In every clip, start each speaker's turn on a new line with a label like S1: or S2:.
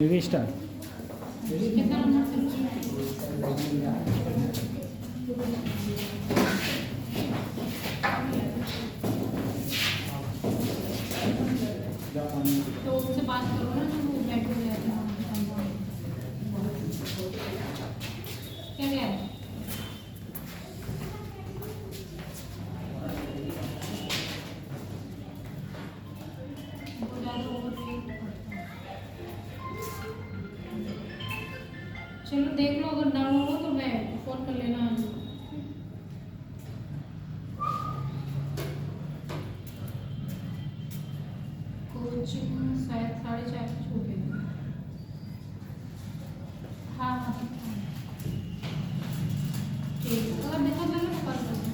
S1: We start.
S2: तो उनसे बात करो ना, तो वो बैठ हो जाता है। क्या क्या है? वो ज़्यादा ओवरवेट करता है। चलो देख लो, अगर डाउन हो तो मैं फ़ोन कर लेना। कोचिंग शायद 4:30 को छूटेगी। हाँ हाँ ठीक है, अगर दिक्कत लगे तो कॉल कर लेना।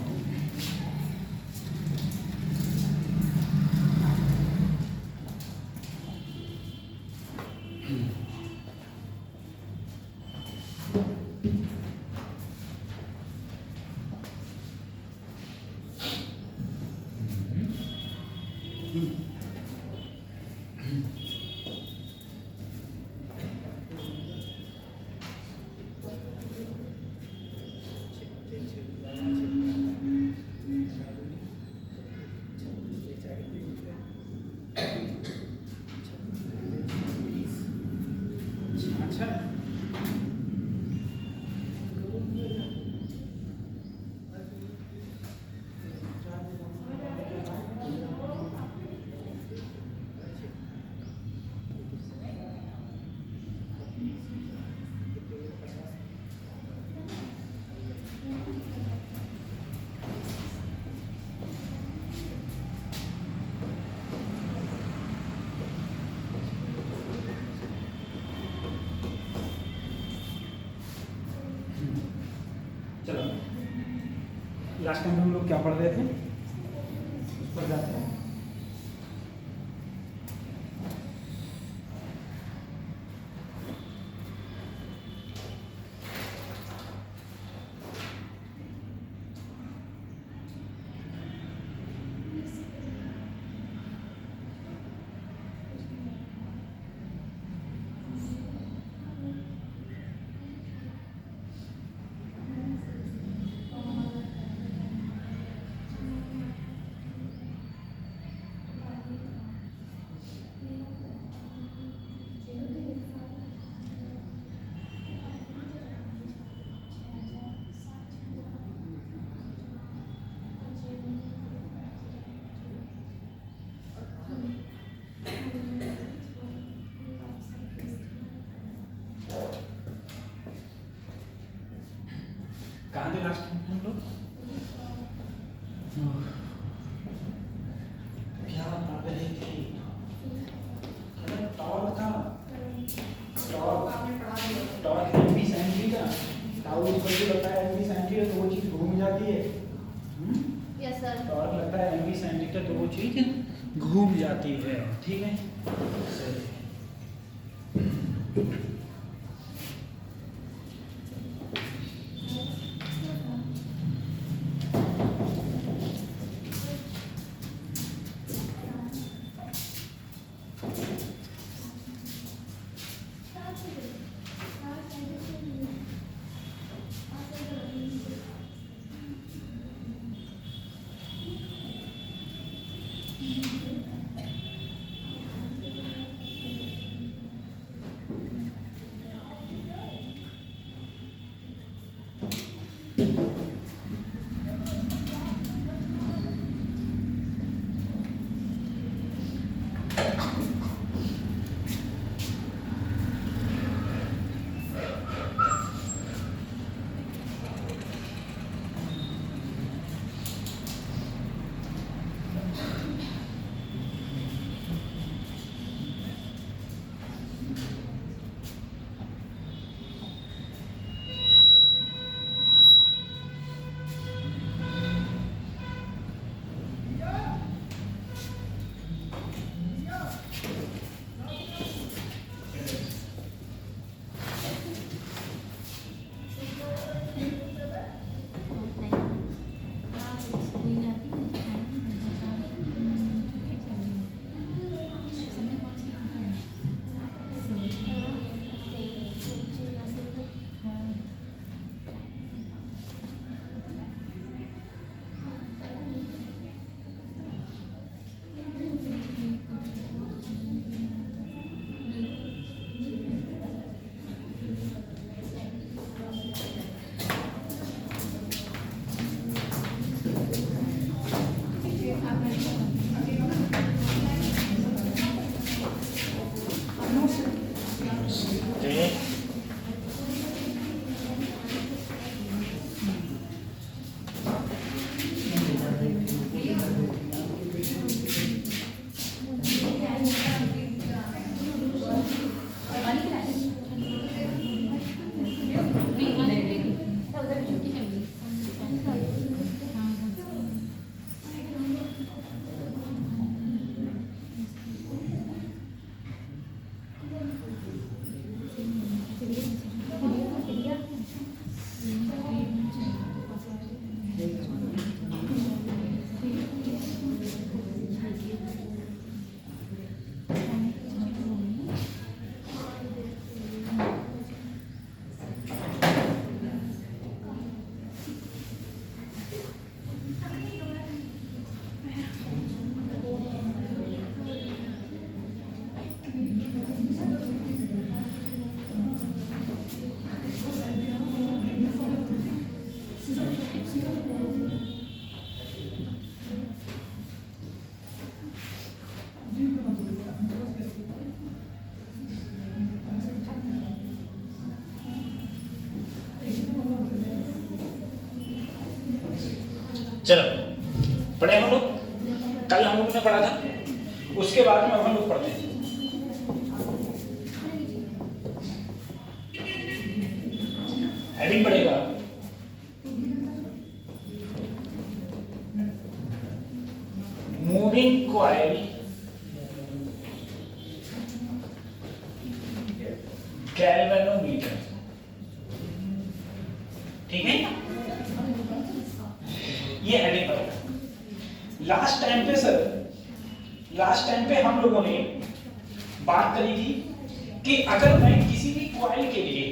S1: अच्छा चलो, लास्ट टाइम हम लोग क्या पढ़ रहे थे, उस पर जाते हैं। कहाँ थे लास्ट टाइम हम लोग? क्या पढ़ रहे थे? टॉर्क था, torque MV sine theta, tau equal to लगता है एमवी साइन थीटा, तो वो चीज़ घूम जाती है।
S2: Yes sir.
S1: टॉर्क लगता है एमवी साइन थीटा, तो वो चीज़ घूम जाती है। ठीक है, सही। चलो पढ़े हम लोग, कल हम लोग ने पढ़ा था, उसके बाद में हम लोग पढ़ते हैं। हेडिंग पढ़ेगा मूविंग कॉइल गैल्वेनोमीटर, ठीक है, ये हेडिंग पढ़ेगा। लास्ट टाइम पे हम लोगों ने बात करी थी कि अगर मैं किसी भी कॉइल के लिए,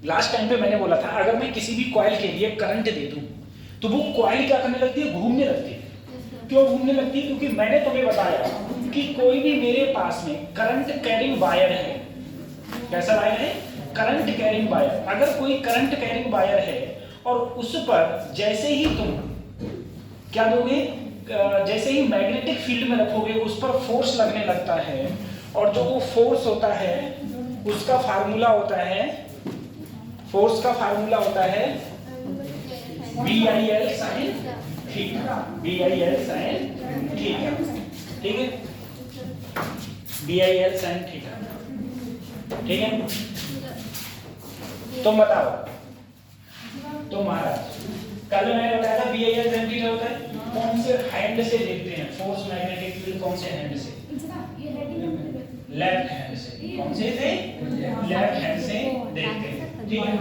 S1: लास्ट टाइम पे मैंने बोला था अगर मैं किसी भी कॉइल के लिए करंट दे दूं तो वो कॉइल क्या करने लगती है, घूमने लगती है। क्यों घूमने लगती है? क्योंकि मैंने तुम्हें बताया कि कोई भी मेरे पास में करंट कैरिंग वायर है, कैसा वायर है, करंट कैरिंग वायर। अगर कोई करंट कैरिंग वायर है और उस पर जैसे ही तुम क्या दोगे, जैसे ही मैग्नेटिक फील्ड में रखोगे उस पर फोर्स लगने लगता है, और जो वो फोर्स होता है उसका फार्मूला होता है, फोर्स का फार्मूला होता है BIL sin theta, BIL sin theta, ठीक है, BIL sin थीटा, ठीक है। तुम बताओ, तुम महाराज, कल मैंने बताया था BIL sin थीटा होता है, कौन से हैंड से देखते हैं फोर्स मैग्नेटिक फील्ड, कौन से हैंड से, लेफ्ट हैंड से, कौन से थे, लेफ्ट हैंड से देखते हैं, ठीक है,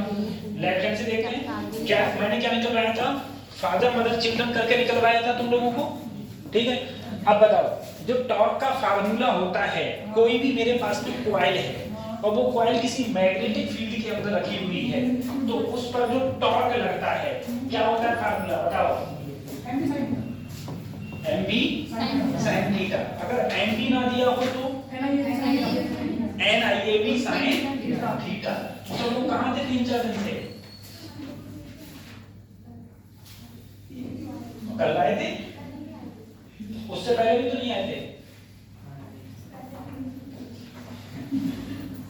S1: लेफ्ट हैंड से देखते हैं। क्या मैंने क्या निकलवाया था, फादर मदर चिल्ड्रन करके निकलवाया था तुम लोगों को, ठीक है। अब बताओ, जो टॉर्क का फार्मूला होता है, कोई भी मेरे पास में कॉइल है और वो कॉइल किसी मैग्नेटिक फील्ड के अंदर रखी हुई है, तो उस पर जो टॉर्क लगता है क्या होता है फार्मूला, बताओ, MB sin थीटा। अगर MB ना दिया हो तो NIAB sin थीटा। तो लोग कहां थे 3-4 दिन से, कल आए थे, उससे पहले भी तो नहीं आए थे।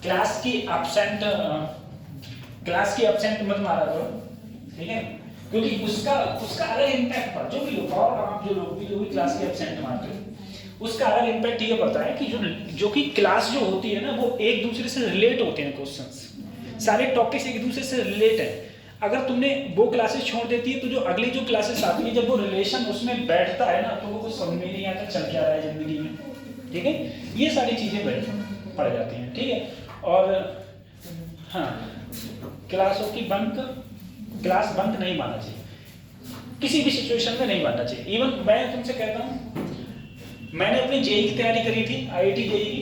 S1: क्लास की एब्सेंट मत मारा करो, ठीक है, क्योंकि उसका अलग इम्पैक्ट पड़ता है। जो भी लोग, और आप जो लोग भी क्लास के एब्सेंट मारते हो, उसका अलग इम्पैक्ट ये पड़ता है कि जो कि क्लास जो होती है ना, वो एक दूसरे से रिलेट होते हैं, क्वेश्चंस सारे टॉपिक्स एक दूसरे से रिलेट है। अगर तुमने वो क्लासेस छोड़ देती है तो जो अगली जो क्लासेस आती है, जब वो रिलेशन उसमें बैठता है ना, तो वो कुछ समझ में नहीं आता चल क्या रहा है जिंदगी में, ठीक है, ये सारी चीजें पड़ जाती हैं, ठीक है। और हाँ, क्लास बंक नहीं मानना चाहिए, किसी भी सिचुएशन में नहीं मानना चाहिए। इवन मैं तुमसे कहता हूँ, मैंने अपनी जेई की तैयारी करी थी, IIT जेई,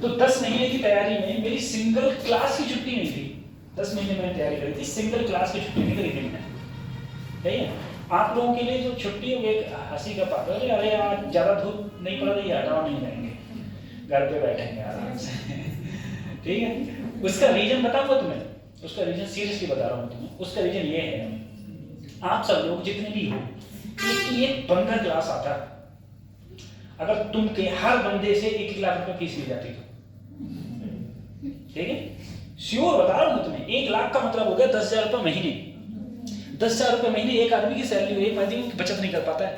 S1: तो 10 महीने की तैयारी में मेरी सिंगल क्लास की छुट्टी नहीं थी। 10 महीने मैंने तैयारी करी थी, सिंगल क्लास की छुट्टी नहीं करी थी मैंने, ठीक है। आप लोगों के लिए जो छुट्टी है वो एक हंसी का पात्र है, अरे यार ज्यादा धूप नहीं पड़ रही है, हटाओ नहीं जाएंगे, घर पे बैठेंगे आराम से, ठीक है। उसका रीजन बताऊंगा तुम्हें, उसका रीजन सीरियसली बता रहा हूँ तुम्हें। उसका रीजन ये है, आप सब लोग जितने भी हो, एक बंदा क्लास आता, अगर तुम के हर बंदे से 1 लाख रुपए फीस ली जाती तो ठीक है, श्योर बता रहा हूं तुम्हें। 1 लाख का मतलब हो गया 10,000 रुपये महीने। 10,000 रुपये महीने एक आदमी की सैलरी, एक आदमी की बचत नहीं कर पाता है।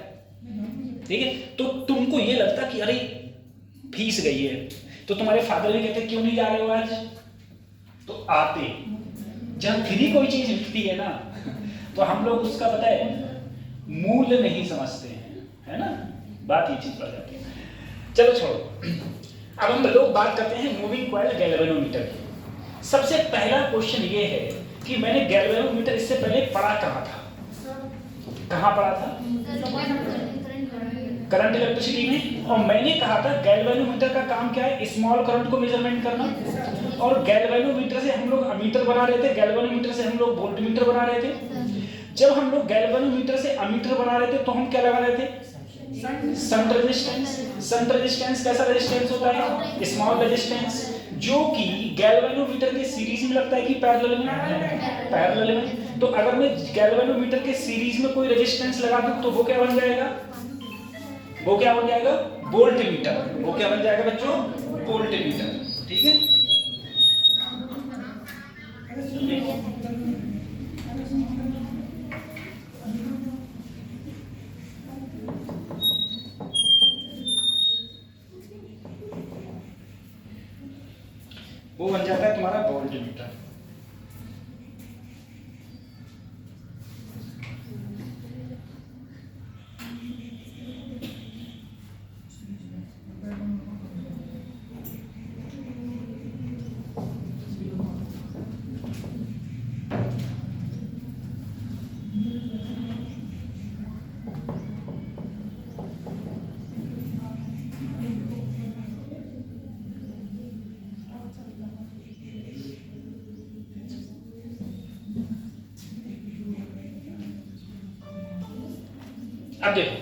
S1: ठीक है, तो तुमको ये लगता कि अरे फीस गई है, तो तुम्हारे फादर भी कहते क्यों नहीं जा रहे हो आज, तो आते। जब फ्री कोई चीज मिलती है ना तो हम लोग उसका पता है मूल्य नहीं समझते हैं, है ना, बात ये चीज बढ़ जाती है। चलो छोड़ो, अब हम लोग बात करते हैं मूविंग कॉइल गैल्वेनोमीटर की। सबसे पहला क्वेश्चन ये है कि मैंने गैल्वेनोमीटर इससे पहले पढ़ा कहाँ था, कहाँ पढ़ा था, करंट इलेक्ट्रिसिटी में। और मैंने कहा था गैल्वेनोमीटर का काम क्या है, स्मॉल करंट को मेजरमेंट करना। और गैल्वेनोमीटर से हम लोग अमीटर बना रहे थे, गैल्वेनोमीटर से हम लोग वोल्टमीटर बना रहे थे। जब हम लोग गैल्वेनोमीटर से अमीटर बना रहे थे तो हम क्या लगा रहे थे, शंट रेजिस्टेंस। शंट रेजिस्टेंस कैसा रेजिस्टेंस होता है, स्मॉल रेजिस्टेंस, जो कि गैल्वेनोमीटर के सीरीज में लगता है कि पैरेलल में, पैरेलल में। तो अगर मैं गैल्वेनोमीटर के सीरीज में कोई रेजिस्टेंस लगा दूं तो वो क्या बन जाएगा, वो क्या बन जाएगा, वोल्टमीटर। वो क्या बन जाएगा बच्चों, वोल्टमीटर। ठीक है, वो बन जाता है तुम्हारा वोल्टमीटर। अब देखो,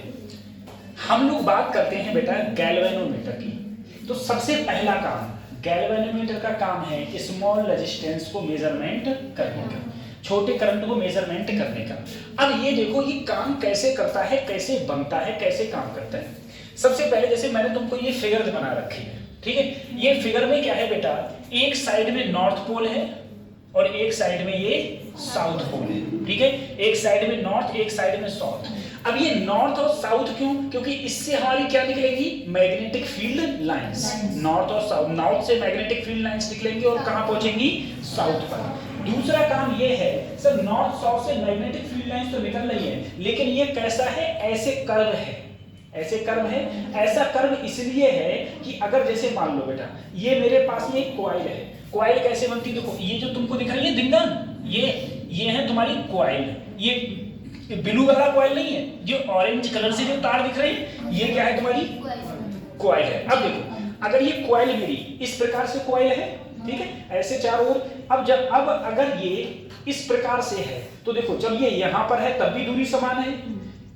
S1: हम लोग बात करते हैं बेटा गैल्वेनोमीटर की। तो सबसे पहला काम गैल्वेनोमीटर का काम है स्मॉल रेजिस्टेंस को मेजरमेंट करने का, छोटे करंट को मेजरमेंट करने का। अब ये देखो ये काम कैसे करता है, कैसे बनता है, कैसे काम करता है। सबसे पहले जैसे मैंने तुमको ये फिगर बना रखी है, ठीक है। ये फिगर में क्या है बेटा, एक साइड में नॉर्थ पोल है और एक साइड में ये साउथ पोल है, ठीक है। एक साइड में नॉर्थ, एक साइड में साउथ। अब ये नॉर्थ और साउथ क्यों, क्योंकि इससे हमारी क्या निकलेगी, मैग्नेटिक फील्ड लाइंस। नॉर्थ और साउथ, नॉर्थ से मैग्नेटिक फील्ड लाइंस निकलेंगी और कहां पहुंचेंगी, साउथ पर। दूसरा काम ये है सर, नॉर्थ साउथ से मैग्नेटिक फील्ड लाइंस तो निकल रही है, लेकिन ये कैसा है, ऐसे कर्व है, ऐसे कर्व है। ऐसा कर्व इसलिए है कि अगर जैसे मान लो बेटा ये मेरे पास में एक कॉइल है। कॉइल कैसे बनती है, देखो ये जो तुमको दिख रही है दिंगन, ये है तुम्हारी कॉइल। ये ब्लू वाला कॉइल नहीं है, जो ऑरेंज कलर से जो तार दिख रही है ये क्या है, तुम्हारी कॉइल है। अब देखो अगर ये कॉइल मेरी इस प्रकार से कॉइल है, ठीक है, ऐसे चारों ओर। अब अगर ये इस प्रकार से है तो देखो जब ये यहां पर है तब भी दूरी समान है,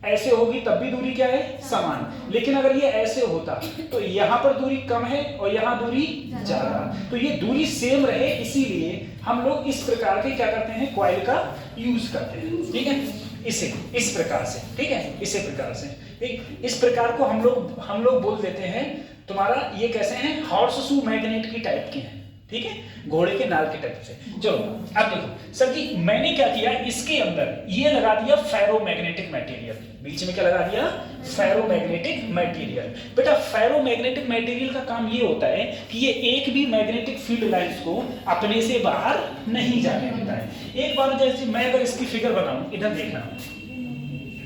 S1: ऐसे होगी तब भी दूरी क्या है, समान। लेकिन अगर ये ऐसे होता तो यहाँ पर दूरी कम है और यहाँ दूरी ज्यादा, तो ये दूरी सेम रहे इसीलिए हम लोग इस प्रकार के क्या करते हैं, कॉइल का यूज करते हैं, ठीक है। इसे इस प्रकार से, ठीक है, इसी प्रकार से, ठीक। इस प्रकार को हम लोग बोल देते हैं तुम्हारा ये कैसे हैं, हॉर्स शू मैग्नेट की टाइप के हैं, ठीक है, घोड़े के नाल के टाइप से। चलो अब देखो सर जी मैंने क्या किया, इसके अंदर ये लगा दिया फेरोमैग्नेटिक मटेरियल। बीच में क्या लगा दिया, फेरोमैग्नेटिक मटेरियल। बेटा फेरोमैग्नेटिक मटेरियल का काम ये होता है कि ये एक भी मैग्नेटिक फील्ड लाइंस को अपने से बाहर नहीं जाने देता है। एक बार जैसे मैं अगर इसकी फिगर बनाऊं, इधर देखना,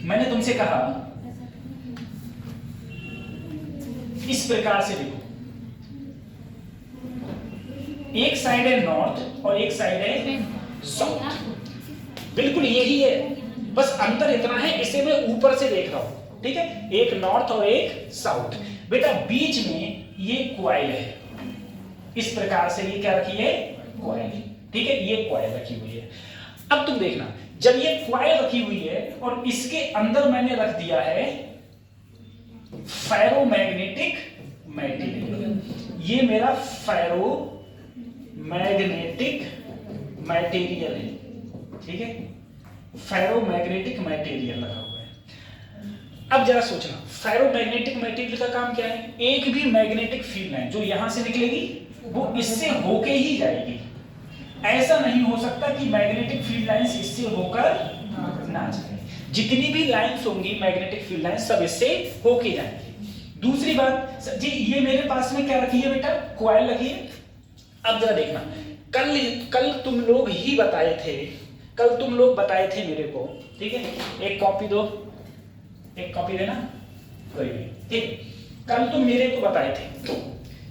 S1: मैंने तुमसे कहा इस प्रकार से देखो, एक साइड है नॉर्थ और एक साइड है साउथ, बिल्कुल यही है, बस अंतर इतना है इसे मैं ऊपर से देख रहा हूं, ठीक है, एक नॉर्थ और एक साउथ। बेटा बीच में ये कॉइल है, इस प्रकार से ये क्या रखी है, कॉइल, ठीक है, ये कॉइल रखी हुई है। अब तुम देखना जब ये कॉइल रखी हुई है और इसके अंदर मैंने रख दिया है फेरोमैग्नेटिक मटेरियल, ये मेरा फेरो मैग्नेटिक मटेरियल है, ठीक है, फेरोमैग्नेटिक मटेरियल लगा हुआ है। अब जरा सोचना फेरोमैग्नेटिक मटेरियल का काम क्या है, एक भी मैग्नेटिक फील्ड लाइन जो यहां से निकलेगी वो इससे होके ही जाएगी। ऐसा नहीं हो सकता कि मैग्नेटिक फील्ड लाइंस इससे होकर ना जाए। जितनी भी लाइंस होंगी मैग्नेटिक फील्ड लाइंस सब इससे होके जाएंगी। दूसरी बात सर जी, ये मेरे पास में क्या रखी है बेटा, कॉइल रखी है। अब जरा देखना, कल तुम लोग ही बताए थे, कल तुम लोग बताए थे मेरे को, ठीक है, एक कॉपी दो, एक कॉपी देना, कोई भी, ठीक। कल तुम मेरे को बताए थे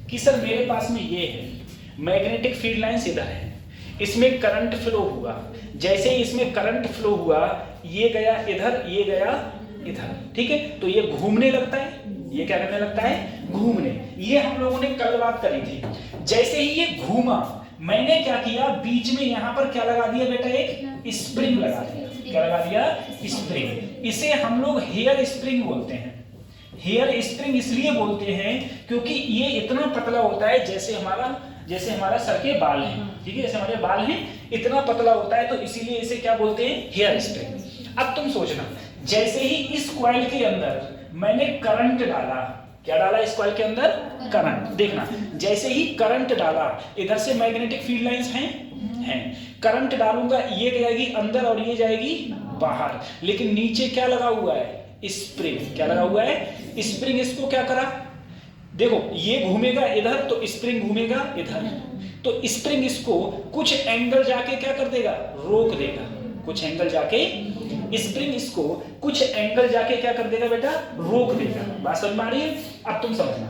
S1: कि सर मेरे पास में ये है, मैग्नेटिक फील्ड लाइंस इधर है, इसमें करंट फ्लो हुआ, जैसे ही इसमें करंट फ्लो हुआ ये गया इधर, ये गया इधर, ठीक है, तो ये घूमने लगता है, ये क्या करने लगता है, घूमने। ये हम लोगों ने कल बात करी थी। जैसे ही ये घूमा, मैंने क्या किया, बीच में यहां पर क्या लगा दिया बेटा, एक स्प्रिंग लगा दिया। क्या लगा दिया, स्प्रिंग। इसे हम लोग हेयर स्प्रिंग बोलते हैं। हेयर स्प्रिंग इसलिए बोलते हैं क्योंकि ये इतना पतला होता है जैसे हमारा सर के बाल हैं, ठीक है, जैसे हमारे बाल हैं इतना पतला होता है, तो इसीलिए इसे क्या बोलते हैं, हेयर स्प्रिंग। अब तुम सोचना, जैसे ही इस कॉइल के अंदर मैंने करंट डाला, क्या डाला इस कॉइल के अंदर, करंट। देखना, जैसे ही करंट डाला, इधर से मैग्नेटिक फील्ड लाइंस हैं, करंट डालूंगा, ये जाएगी अंदर और ये जाएगी बाहर, लेकिन नीचे क्या लगा हुआ है, स्प्रिंग। क्या लगा हुआ है, स्प्रिंग। इसको क्या करा, देखो ये घूमेगा इधर तो स्प्रिंग घूमेगा इधर, तो स्प्रिंग इसको कुछ एंगल जाके क्या कर देगा, रोक देगा। कुछ एंगल जाके स्प्रिंग इसको कुछ एंगल जाके क्या कर देगा बेटा, रोक देगा। बात समझ में आ रही है। अब तुम समझना,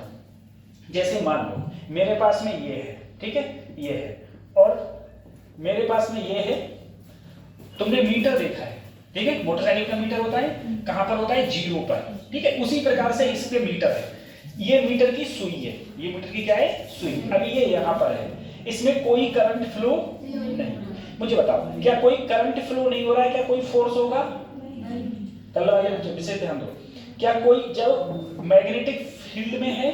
S1: जैसे मान लो मेरे पास में ये है, ठीक है, ये है, और मेरे पास में ये है, तुमने मीटर देखा है, ठीक है, मोटरसाइकिल का मीटर होता है, कहां पर होता है, 0 पर, ठीक है, उसी प्रकार से इस पे मीटर है। ये मीटर की सुई है, ये मीटर की क्या है, सुई। अभी ये यहाँ पर है, इसमें कोई करंट फ्लो नहीं। मुझे बताओ, क्या कोई करंट फ्लो नहीं हो रहा है, क्या कोई फोर्स होगा, कल वाले विषय ध्यान दो, क्या कोई, जब मैग्नेटिक फील्ड में है,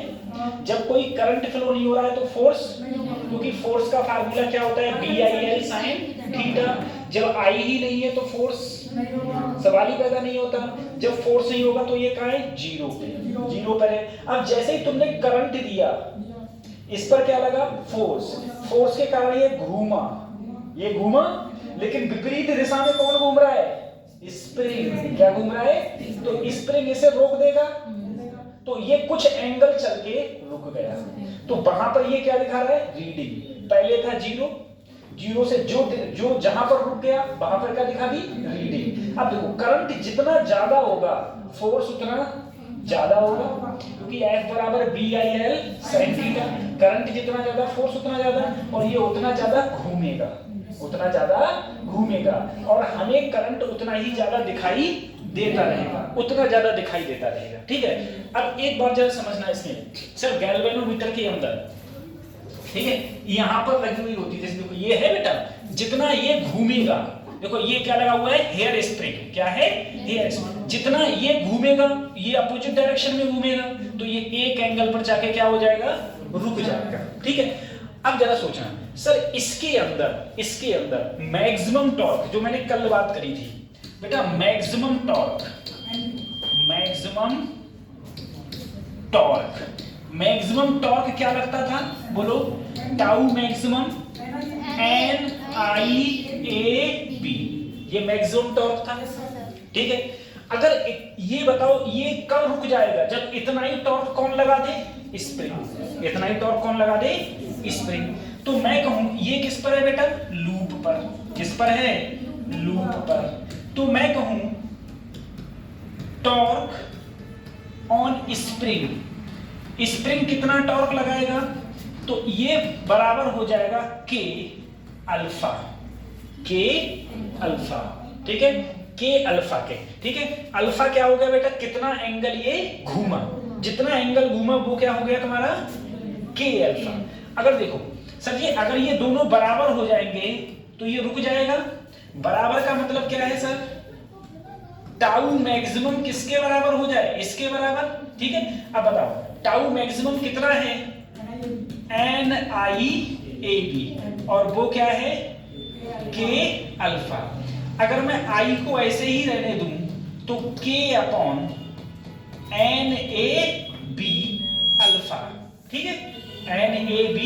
S1: जब कोई करंट फ्लो नहीं हो रहा है तो फोर्स, क्योंकि फोर्स का फार्मूला क्या होता है, BIL sin थीटा। जब आई ही नहीं है तो फोर्स सवाल ही पैदा नहीं होता। जब फोर्स नहीं होगा तो ये कहाँ है, 0 पर है। अब जैसे ही तुमने करंट दिया, इस पर क्या लगा, फोर्स के कारण ये घूमा, लेकिन विपरीत दिशा में कौन घूम रहा है, स्प्रिंग। क्या घूम रहा है, तो स्प्रिंग इसे रोक देगा, तो ये कुछ एंगल चल के रुक गया। तो वहां पर ये क्या दिखा रहा है, रीडिंग। पहले था 0 से जो जहां पर रुक गया वहां पर क्या दिखा दी, रीडिंग। अब देखो, करंट जितना ज्यादा होगा फोर्स उतना ज्यादा होगा, क्योंकि F बराबर BIL sin थीटा। करंट जितना ज्यादा फोर्स उतना ज्यादा, और ये उतना ज्यादा घूमेगा, और हमें करंट उतना ही ज्यादा दिखाई देता रहेगा, ठीक है। अब एक बार जरा समझना इसमें, सर गैल्वेनोमीटर के अंदर, ठीक है, यहाँ पर लगी हुई होती है, जैसे देखो ये है बेटा, जितना ये घूमेगा, देखो ये क्या लगा हुआ है, हेयर स्प्रिंग। क्या है, हेयर स्प्रिंग। जितना ये घूमेगा, ये अपोजिट डायरेक्शन में घूमेगा, तो ये एक एंगल पर जाके क्या हो जाएगा, रुक जाएगा, ठीक है। अब जरा सोचना, सर इसके अंदर मैक्सिमम टॉर्क, जो मैंने कल बात करी थी बेटा, मैक्सिमम टॉर्क क्या लगता था, बोलो, टाउ मैक्सिमम NIAB, ये मैक्सिमम टॉर्क था, ठीक है। अगर ये बताओ, ये कब रुक जाएगा, जब इतना ही टॉर्क कौन लगा दे, स्प्रिंग। इतना ही टॉर्क कौन लगा दे, स्प्रिंग। तो मैं कहूं ये किस पर है बेटा, लूप पर। किस पर है, लूप पर। तो मैं कहूं टॉर्क ऑन स्प्रिंग कितना टॉर्क लगाएगा, तो ये बराबर हो जाएगा K अल्फा, ठीक है, K अल्फा के, ठीक है। अल्फा क्या हो गया बेटा, कितना एंगल ये घूमा, जितना एंगल घूमा वो क्या हो गया तुम्हारा, K अल्फा। अगर देखो सर जी, अगर ये दोनों बराबर हो जाएंगे तो ये रुक जाएगा। बराबर का मतलब क्या है सर, टाउ मैक्सिमम किसके बराबर हो जाए, इसके बराबर, ठीक है। अब बताओ, टाउ मैक्सिमम कितना है, NIAB, और वो क्या है, K अल्फा। अगर मैं I को ऐसे ही रहने दूं तो K अपॉन NAB अल्फा, ठीक है, NAB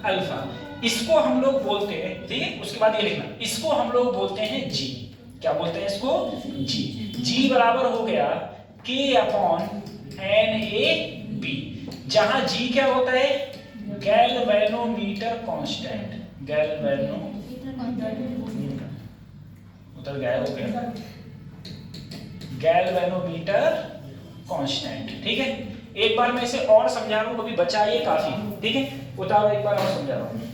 S1: अल्फा। इसको हम लोग बोलते हैं, ठीक है, उसके बाद ये लिखना, इसको हम लोग बोलते हैं जी। क्या बोलते हैं इसको? जी। जी बराबर हो गया K अपॉन NaB, जहां जी क्या होता है? Galvanometer constant. उधर गायब हो गया, गैल्वेनोमीटर कांस्टेंट। ठीक है, एक बार मैं इसे और समझा रहा हूं, कभी बचा ये काफी। ठीक है, उतारो, एक बार और समझा रहा हूं।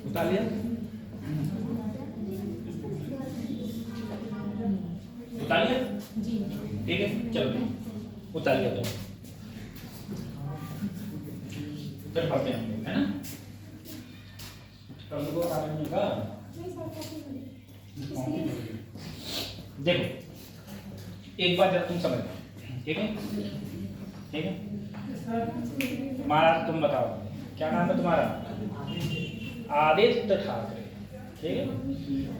S1: उतार लिया, उतार लिया जी, ठीक है, चलो उतार लिया। तो फिर पढ़ते हैं, है ना? कल को कारण का देखो, एक बार जब तुम समझ, ठीक है, ठीक है, तुम्हारा, तुम बताओ क्या नाम है तुम्हारा? आदित्य ठाकरे, ठीक है,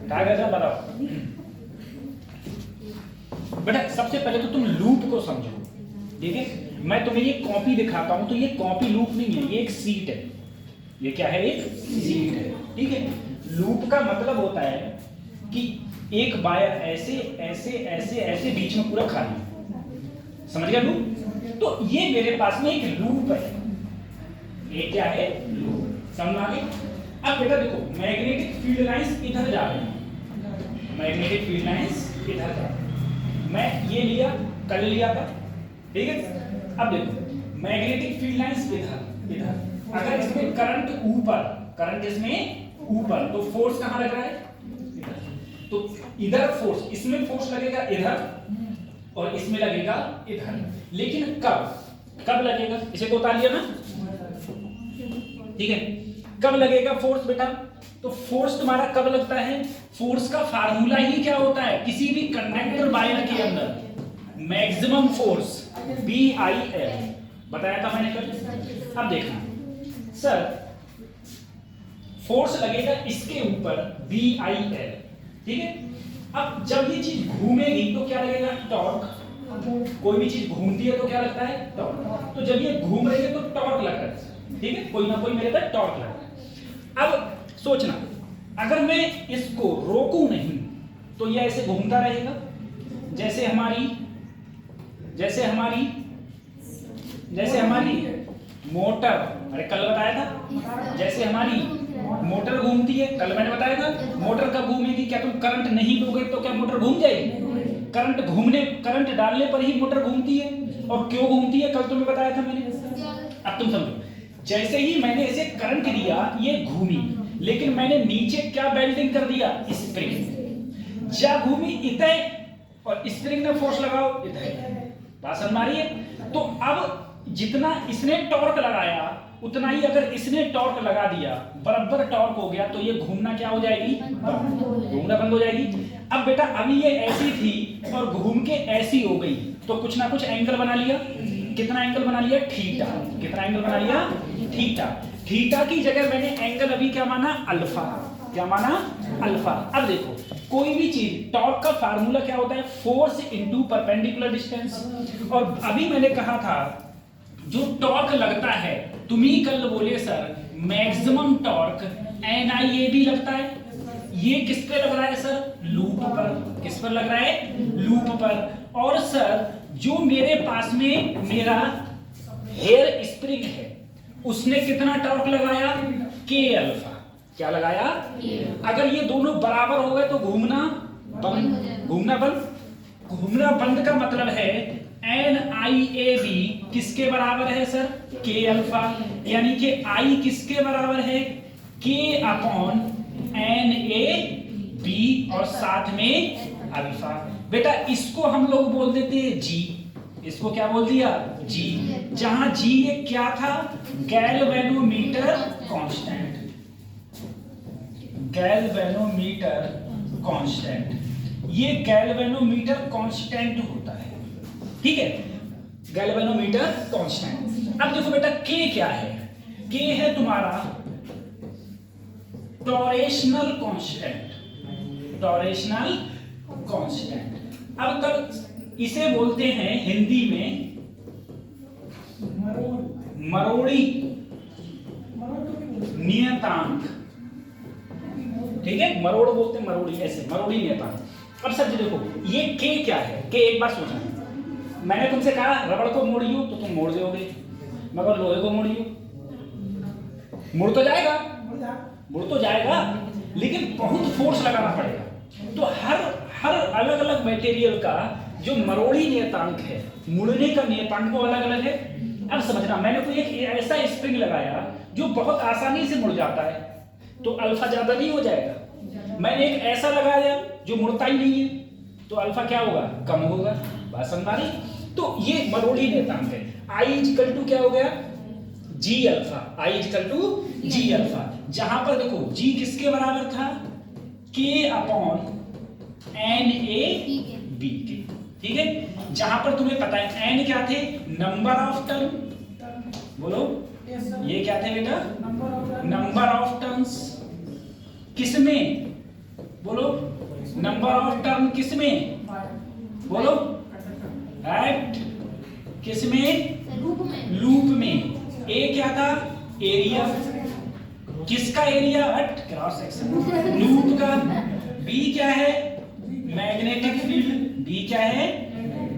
S1: ठाकरे साहब बताओ बेटा। सबसे पहले तो तुम लूप को समझो, ठीक है। मैं तुम्हें ये कॉपी दिखाता हूं, तो ये कॉपी लूप नहीं है, ये एक सीट है। ये क्या है? एक सीट है, ठीक है। लूप का मतलब होता है कि एक वायर ऐसे ऐसे ऐसे ऐसे बीच में पूरा खाली, समझ गया लूप? तो ये मेरे पास में एक लूप है, ये क्या है? लूप। समझ आ गई? अब बेटा देखो, मैग्नेटिक फील्ड लाइंस इधर जा रही हैं, मैग्नेटिक फील्ड लाइंस इधर जा रही हैं। मैं ये लिया, कल लिया था, ठीक है। अब देखो, मैग्नेटिक फील्ड लाइंस इधर इधर, अगर इसमें करंट ऊपर, करंट इसमें ऊपर, तो फोर्स कहां लग रहा है? इधर। तो इधर फोर्स, इसमें फोर्स लगेगा इधर और इसमें लगेगा इधर, लेकिन कब कब लगेगा? इसे तो उतार लिया ना, ठीक है। कब लगेगा फोर्स बेटा? तो फोर्स तुम्हारा कब लगता है? फोर्स का फार्मूला ही क्या होता है किसी भी कंडक्टर वायर के अंदर? मैक्सिमम फोर्स BIL बताया था मैंने कल। अब देखना सर, फोर्स लगेगा इसके ऊपर BIL, ठीक है। अब जब ये चीज घूमेगी तो क्या लगेगा? टॉर्क। कोई भी चीज घूमती है तो क्या लगता है? टॉर्क। तो जब ये घूम रही है तो टॉर्क लग रहा है, ठीक है, कोई ना कोई मेरे पर टॉर्क लग रहा है। अब सोचना, अगर मैं इसको रोकूं नहीं तो ये ऐसे घूमता रहेगा, जैसे हमारी मोटर, अरे कल बताया था, जैसे हमारी मोटर घूमती है, कल मैंने बताया था। मोटर कब घूमेगी? क्या तुम करंट नहीं दोगे तो क्या मोटर घूम जाएगी? करंट डालने पर ही मोटर घूमती है। और क्यों घूमती है? कल तुम्हें बताया था मैंने। अब तुम समझो, जैसे ही मैंने इसे करंट दिया ये घूमी, लेकिन मैंने नीचे क्या वेल्डिंग कर दिया? स्प्रिंग। जा घूमी इतने और स्प्रिंग ने फोर्स लगाओ इतने, बात समझ आ रही है? तो अब जितना इसने टॉर्क लगाया उतना ही अगर इसने टॉर्क लगा दिया, बराबर टॉर्क हो गया, तो ये घूमना क्या हो जाएगी? घूमना बंद हो जाएगी। अब बेटा अभी ये ऐसी थी और घूम के ऐसी हो गई, तो कुछ ना कुछ एंगल बना लिया। कितना एंगल बना लिया? थीटा। कितना एंगल बना लिया? थीटा। थीटा की जगह मैंने एंगल अभी क्या माना? अल्फा। क्या माना? अल्फा। अब देखो, कोई भी चीज, टॉर्क का फार्मूला क्या होता है? Force into perpendicular distance. और अभी मैंने कहा था जो टॉर्क लगता है, तुम ही कल बोले सर मैक्सिमम टॉर्क NIAB लगता है। ये किस पे लग रहा है सर? लूप पर। किस पर लग रहा है? लूप पर। और सर जो मेरे पास में मेरा हेयर स्प्रिंग है उसने कितना टॉर्क लगाया? K alpha. क्या लगाया? अगर ये दोनों बराबर हो गए तो घूमना बंद। घूमना बंद। घूमना बंद का मतलब है NIAB किसके बराबर है सर? K alpha. यानी कि I किसके बराबर है? K अपॉन NAB और साथ में अल्फा। बेटा इसको हम लोग बोल देते हैं G। इसको क्या बोल दिया? G। जहां G ये क्या था? Galvanometer constant. गैल्वेनोमीटर कांस्टेंट, ये गैल्वेनोमीटर कांस्टेंट होता है, ठीक है, गैल्वेनोमीटर कांस्टेंट। अब देखो बेटा K क्या है? K है तुम्हारा टॉरेशनल कांस्टेंट। टॉरेशनल कांस्टेंट। अब तब इसे बोलते हैं हिंदी में मरोड़ी नियतांक, ठीक है, मरोड़ बोलते हैं, मरोड़ी, ऐसे मरोड़ी नियतांक। अब सर जी देखो ये K क्या है? K एक बार सोचना, मैंने तुमसे कहा रबड़ को मोड़ियो तो तुम मोड़ दोगे, मगर लोहे को मोड़ियो मुड़ तो जाएगा, मुड़ तो जाएगा, लेकिन बहुत फोर्स लगाना पड़ेगा। तो हर अलग अलग मटेरियल का जो मरोड़ी नियतांक है, मुड़ने का नियतांक वो अलग अलग है। अब समझना, मैंने कोई एक ऐसा स्प्रिंग लगाया जो बहुत आसानी से मुड़ जाता है तो अल्फा ज्यादा नहीं हो जाएगा। मैंने एक ऐसा लगाया जो मुड़ता ही नहीं है तो अल्फा क्या होगा? कम होगा। बात समझ आ रही? तो ये मरोड़ी नियतांक है। I इक्वल टू क्या हो गया? G alpha. I equal to G alpha. जहां पर देखो G किसके बराबर था? K अपॉन NAB के, ठीक है। जहां पर तुम्हें पता है N क्या थे? Number of turn. बोलो ये क्या थे बेटा? Number of turns. किसमें? बोलो नंबर ऑफ टर्न किसमें? बोलो एट किसमें? लूप में। ए क्या था? एरिया। किसका area? At cross section, loop का। बी क्या है? Magnetic field. बी क्या है?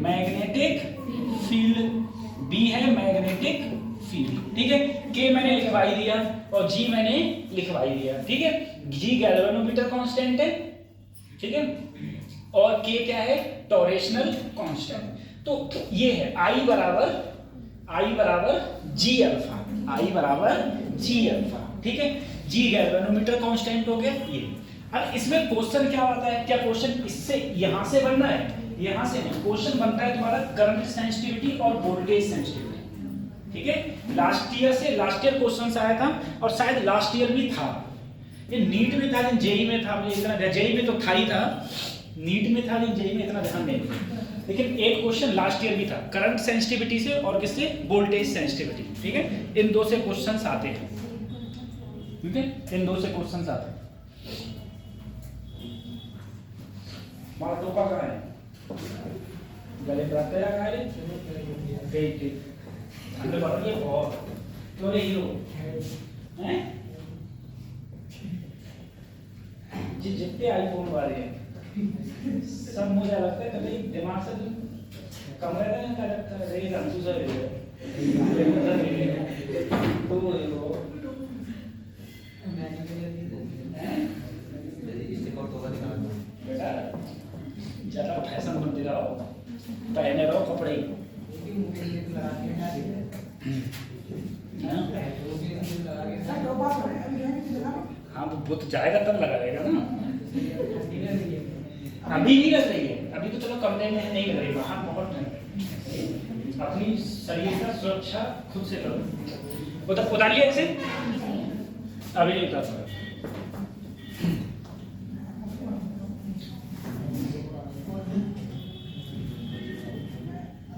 S1: Magnetic field. बी है मैग्नेटिक फील्ड, ठीक है। के मैंने लिखवाई दिया और जी मैंने लिखवाई दिया, ठीक है। जी गैल्वेनोमीटर कांस्टेंट है, ठीक है, और के क्या है? टॉरेशनल कांस्टेंट। तो ये है I बराबर जी अल्फा। I बराबर जी अल्फा, ठीक है। जी गैल्वेनोमीटर कांस्टेंट हो गया ये। अब इसमें क्वेश्चन क्या आता है? क्या क्वेश्चन इससे यहां से बनना है? यहां से नहीं, क्वेश्चन बनता है तुम्हारा करंट सेंसिटिविटी और वोल्टेज सेंसिटिविटी। ठीक है, लास्ट ईयर क्वेश्चन आया था और शायद लास्ट ईयर भी था, ये नीट में था, जेई में था, मुझे इतना जेई में तो था ही था, नीट में था, लेकिन जेई में इतना ध्यान नहीं था। लेकिन एक क्वेश्चन लास्ट ईयर भी था, करंट सेंसिटिविटी से और किससे, वोल्टेज सेंसिटिविटी। ठीक है, इन दो से क्वेश्चंस आते हैं। ठीक है, इन दो से क्वेश्चंस आते हैं। मार टोपा कहाँ है, गले पर तेरा कहाँ है, ठीक अंदर बढ़ गया और क्यों रे हीरो हैं, जितने आईफोन वाले हैं सब मुझे लगता है कभी दिमाग से कमरे में क्या लगता है, यही रंजू सर ले तो बेटा ज़्यादा फैशन मत दिलाओ, पहने रहो कपड़े। हाँ वो तो जाएगा तब लगाएगा ना, अभी नहीं लग रही है, अभी तो चलो कमरे में नहीं लग रही, बाहर बहुत ठंड है। अपनी शरीर का सुरक्षा खुद से करो। उतार लिया इसे, अभी नहीं उतार सकता।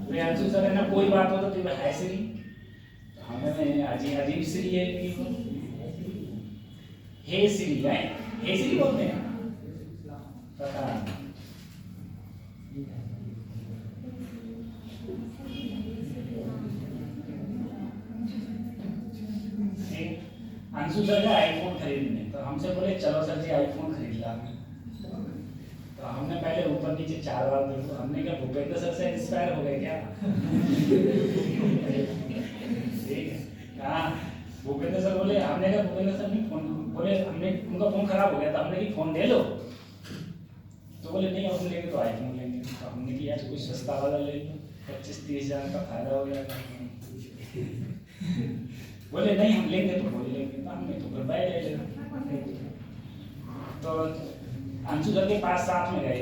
S1: प्रियांशु सर है ना, कोई बात हो तो है श्री, हमें अजीब श्री है, हे श्री है, हे श्री बोलते हैं, पता अंशु सर का आईफोन खरीदने, तो हमसे बोले चलो सर जी आईफोन खरीद ला। तो हमने पहले ऊपर नीचे 4 बार देखो, हमने क्या भूपेंद्र सर से इंस्पायर हो गए क्या? ठीक है, हाँ भूपेंद्र सर बोले, हमने कहा भूपेंद्र सर नहीं फोन, बोले हमने उनका फोन खराब हो गया था, हमने कि फोन ले लो, तो बोले नहीं अब लेंगे तो आईफोन लेंगे। तो हमने कि यार कुछ सस्ता वाला ले लो, 25-30 हज़ार का फायदा हो गया। बोले नहीं हम लेंगे तो बोल लेंगे, तो हमने तो फिर बैठ ले लेना। तो अंशु सर के पास साथ में गए,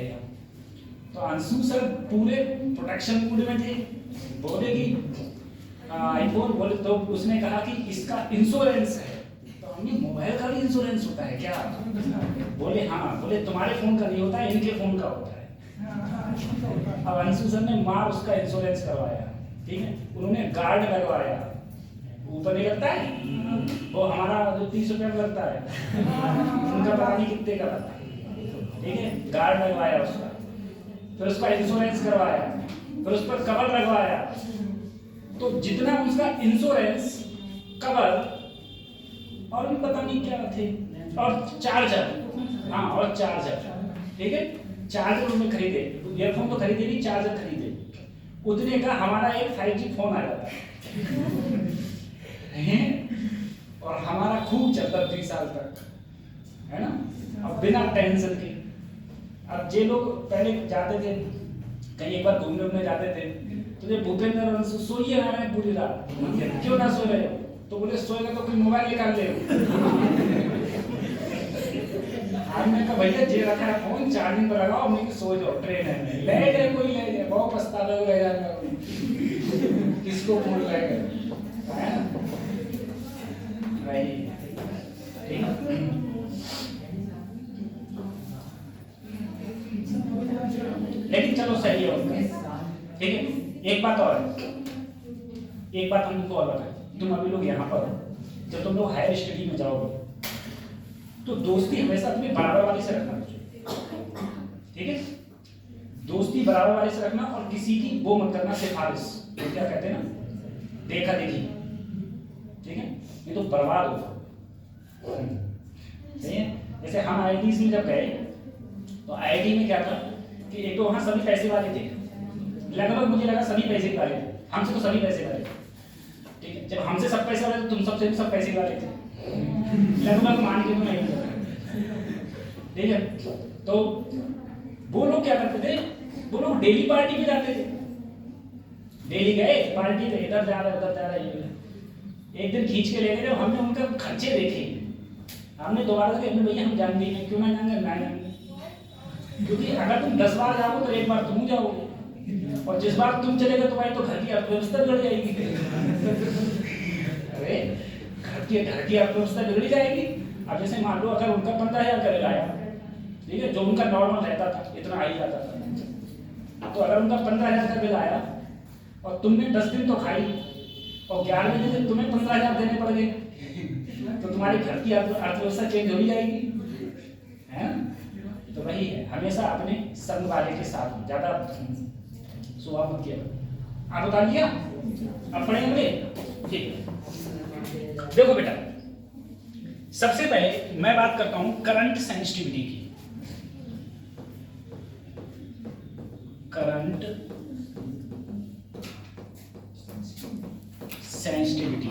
S1: तो अंशु सर पूरे प्रोटेक्शन मूड में थे, बोले कि आईफोन, बोले तो उसने कहा कि इसका इंश्योरेंस है। तो हमने मोबाइल का भी इंश्योरेंस होता है क्या? बोले हाँ, बोले तुम्हारे फोन का नहीं होता है, इनके फोन का होता है। अब अंशु सर ने माँ उसका इंश्योरेंस करवाया, ठीक है, उन्होंने गार्ड लगवाया, ऊपर नहीं लगता है वो हमारा जो 30 रुपये में लगता है, उनका पता नहीं कितने का लगता है, ठीक है, गार्ड लगवाया उसका, फिर उसका इंश्योरेंस करवाया, फिर उस पर कवर लगवाया। तो जितना उसका इंश्योरेंस, कवर और भी पता नहीं क्या थे, और चार्जर, हाँ और चार्जर, ठीक है, चार्जर उन्होंने खरीदे, ईयरफोन तो खरीदे नहीं, चार्जर खरीदे। उतने का हमारा एक 5G फोन आ जाता है, और हमारा खूब चलता 30 साल तक, है ना, अब बिना टेंशन के। अब जे लोग पहले जाते थे कहीं, एक बार घूमने जाते थे, तो ये भूपेंद्र सोइए रहा है पूरी रात, क्यों ना सो रहे हो? तो बोले सोएगा तो कोई मोबाइल निकाल ले। हमने कहा भैया जे रखा है फोन चार्जिंग पर लगाओ, हमने सो जाओ, ट्रेन है, ले गए कोई ले गए, बहुत पछतावा हो गया, किसको फोन ले गए, है ना भाई, ठीक है। लेकिन चलो सही है उनका, ठीक है। एक बात हम तुमको और बताएं, तुम अभी लोग यहाँ पर जब तुम लोग हायर स्टडी में जाओगे तो दोस्ती हमेशा तुम्हें बराबर वाले से रखना, ठीक है, दोस्ती बराबर वाले से रखना, और किसी की वो मत करना सिफारिश, तो क्या कहते हैं ना, देखा देखी, ठीक है, ये तो बर्बाद होगा, सही है। जैसे हम IIT में जब गए तो IIT में क्या था कि एक तो वहाँ सभी पैसे वाले थे, लगभग मुझे लगा सभी पैसे वाले थे, हमसे तो सभी पैसे वाले थे, ठीक है, जब हमसे सब पैसे वाले थे, तुम सबसे भी सब पैसे वाले थे, लगभग मान के तो नहीं, ठीक है। तो वो लोग क्या करते थे, वो लोग डेली पार्टी में जाते थे, डेली गए पार्टी में, इधर जा रहे उधर जा रहे, एक दिन खींच के ले गए, हमने उनका खर्चे देखे, हमने दोबारा से भैया हम जान देंगे, क्यों ना जाएंगे, ना जाएंगे, क्योंकि अगर तुम 10 बार जाओगे तो एक बार तुम जाओगे, और जिस बार तुम चले गए तुम्हारी तो घर की अर्थव्यवस्था बिगड़ जाएगी। अरे घर की अर्थव्यवस्था बिगड़ जाएगी। अब जैसे मान लो अगर उनका 15,000 का बिल आया, ठीक है, जो उनका नॉर्मल रहता था, इतना आ ही जाता था, तो अगर उनका 15,000 का बिल आया और तुमने 10 दिन तो खाई और 11वें दिन तुम्हें 15,000 देने पड़ गए, तो तुम्हारी घर की अर्थव्यवस्था चेंज हो ही जाएगी, है ना? तो वही है, हमेशा अपने संग वाले के साथ ज्यादा सुबह मत किया। आप बता दिया, अब पढ़ेंगे, ठीक है। देखो बेटा, सबसे पहले मैं बात करता हूं करंट सेंसिटिविटी की। करंट सेंसिटिविटी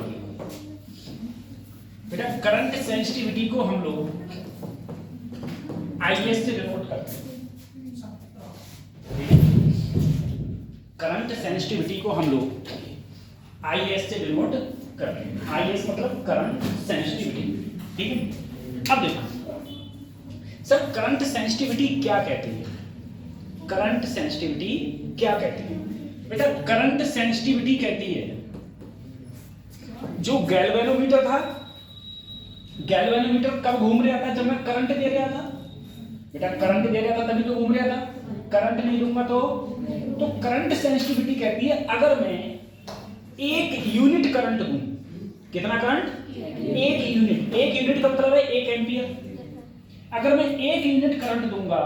S1: बेटा, करंट सेंसिटिविटी को हम लोग आईएस से डिनोट करते हैं। करंट सेंसिटिविटी को हम लोग आईएस से डिनोट करते हैं। आईएस मतलब करंट सेंसिटिविटी, ठीक है। अब देखो सर, करंट सेंसिटिविटी क्या कहती है? करंट सेंसिटिविटी क्या कहती है बेटा? करंट सेंसिटिविटी कहती है जो गैल्वेनोमीटर था, गैल्वेनोमीटर कब घूम रहा था? जब मैं करंट दे रहा था बेटा, करंट दे रहा था तभी तो घूम रहा था, करंट नहीं दूंगा तो करंट सेंसिटिविटी कहती है अगर मैं 1 यूनिट करंट दूं, कितना करंट? 1 यूनिट। 1 यूनिट का मतलब है 1 एम्पियर। अगर मैं 1 यूनिट करंट दूंगा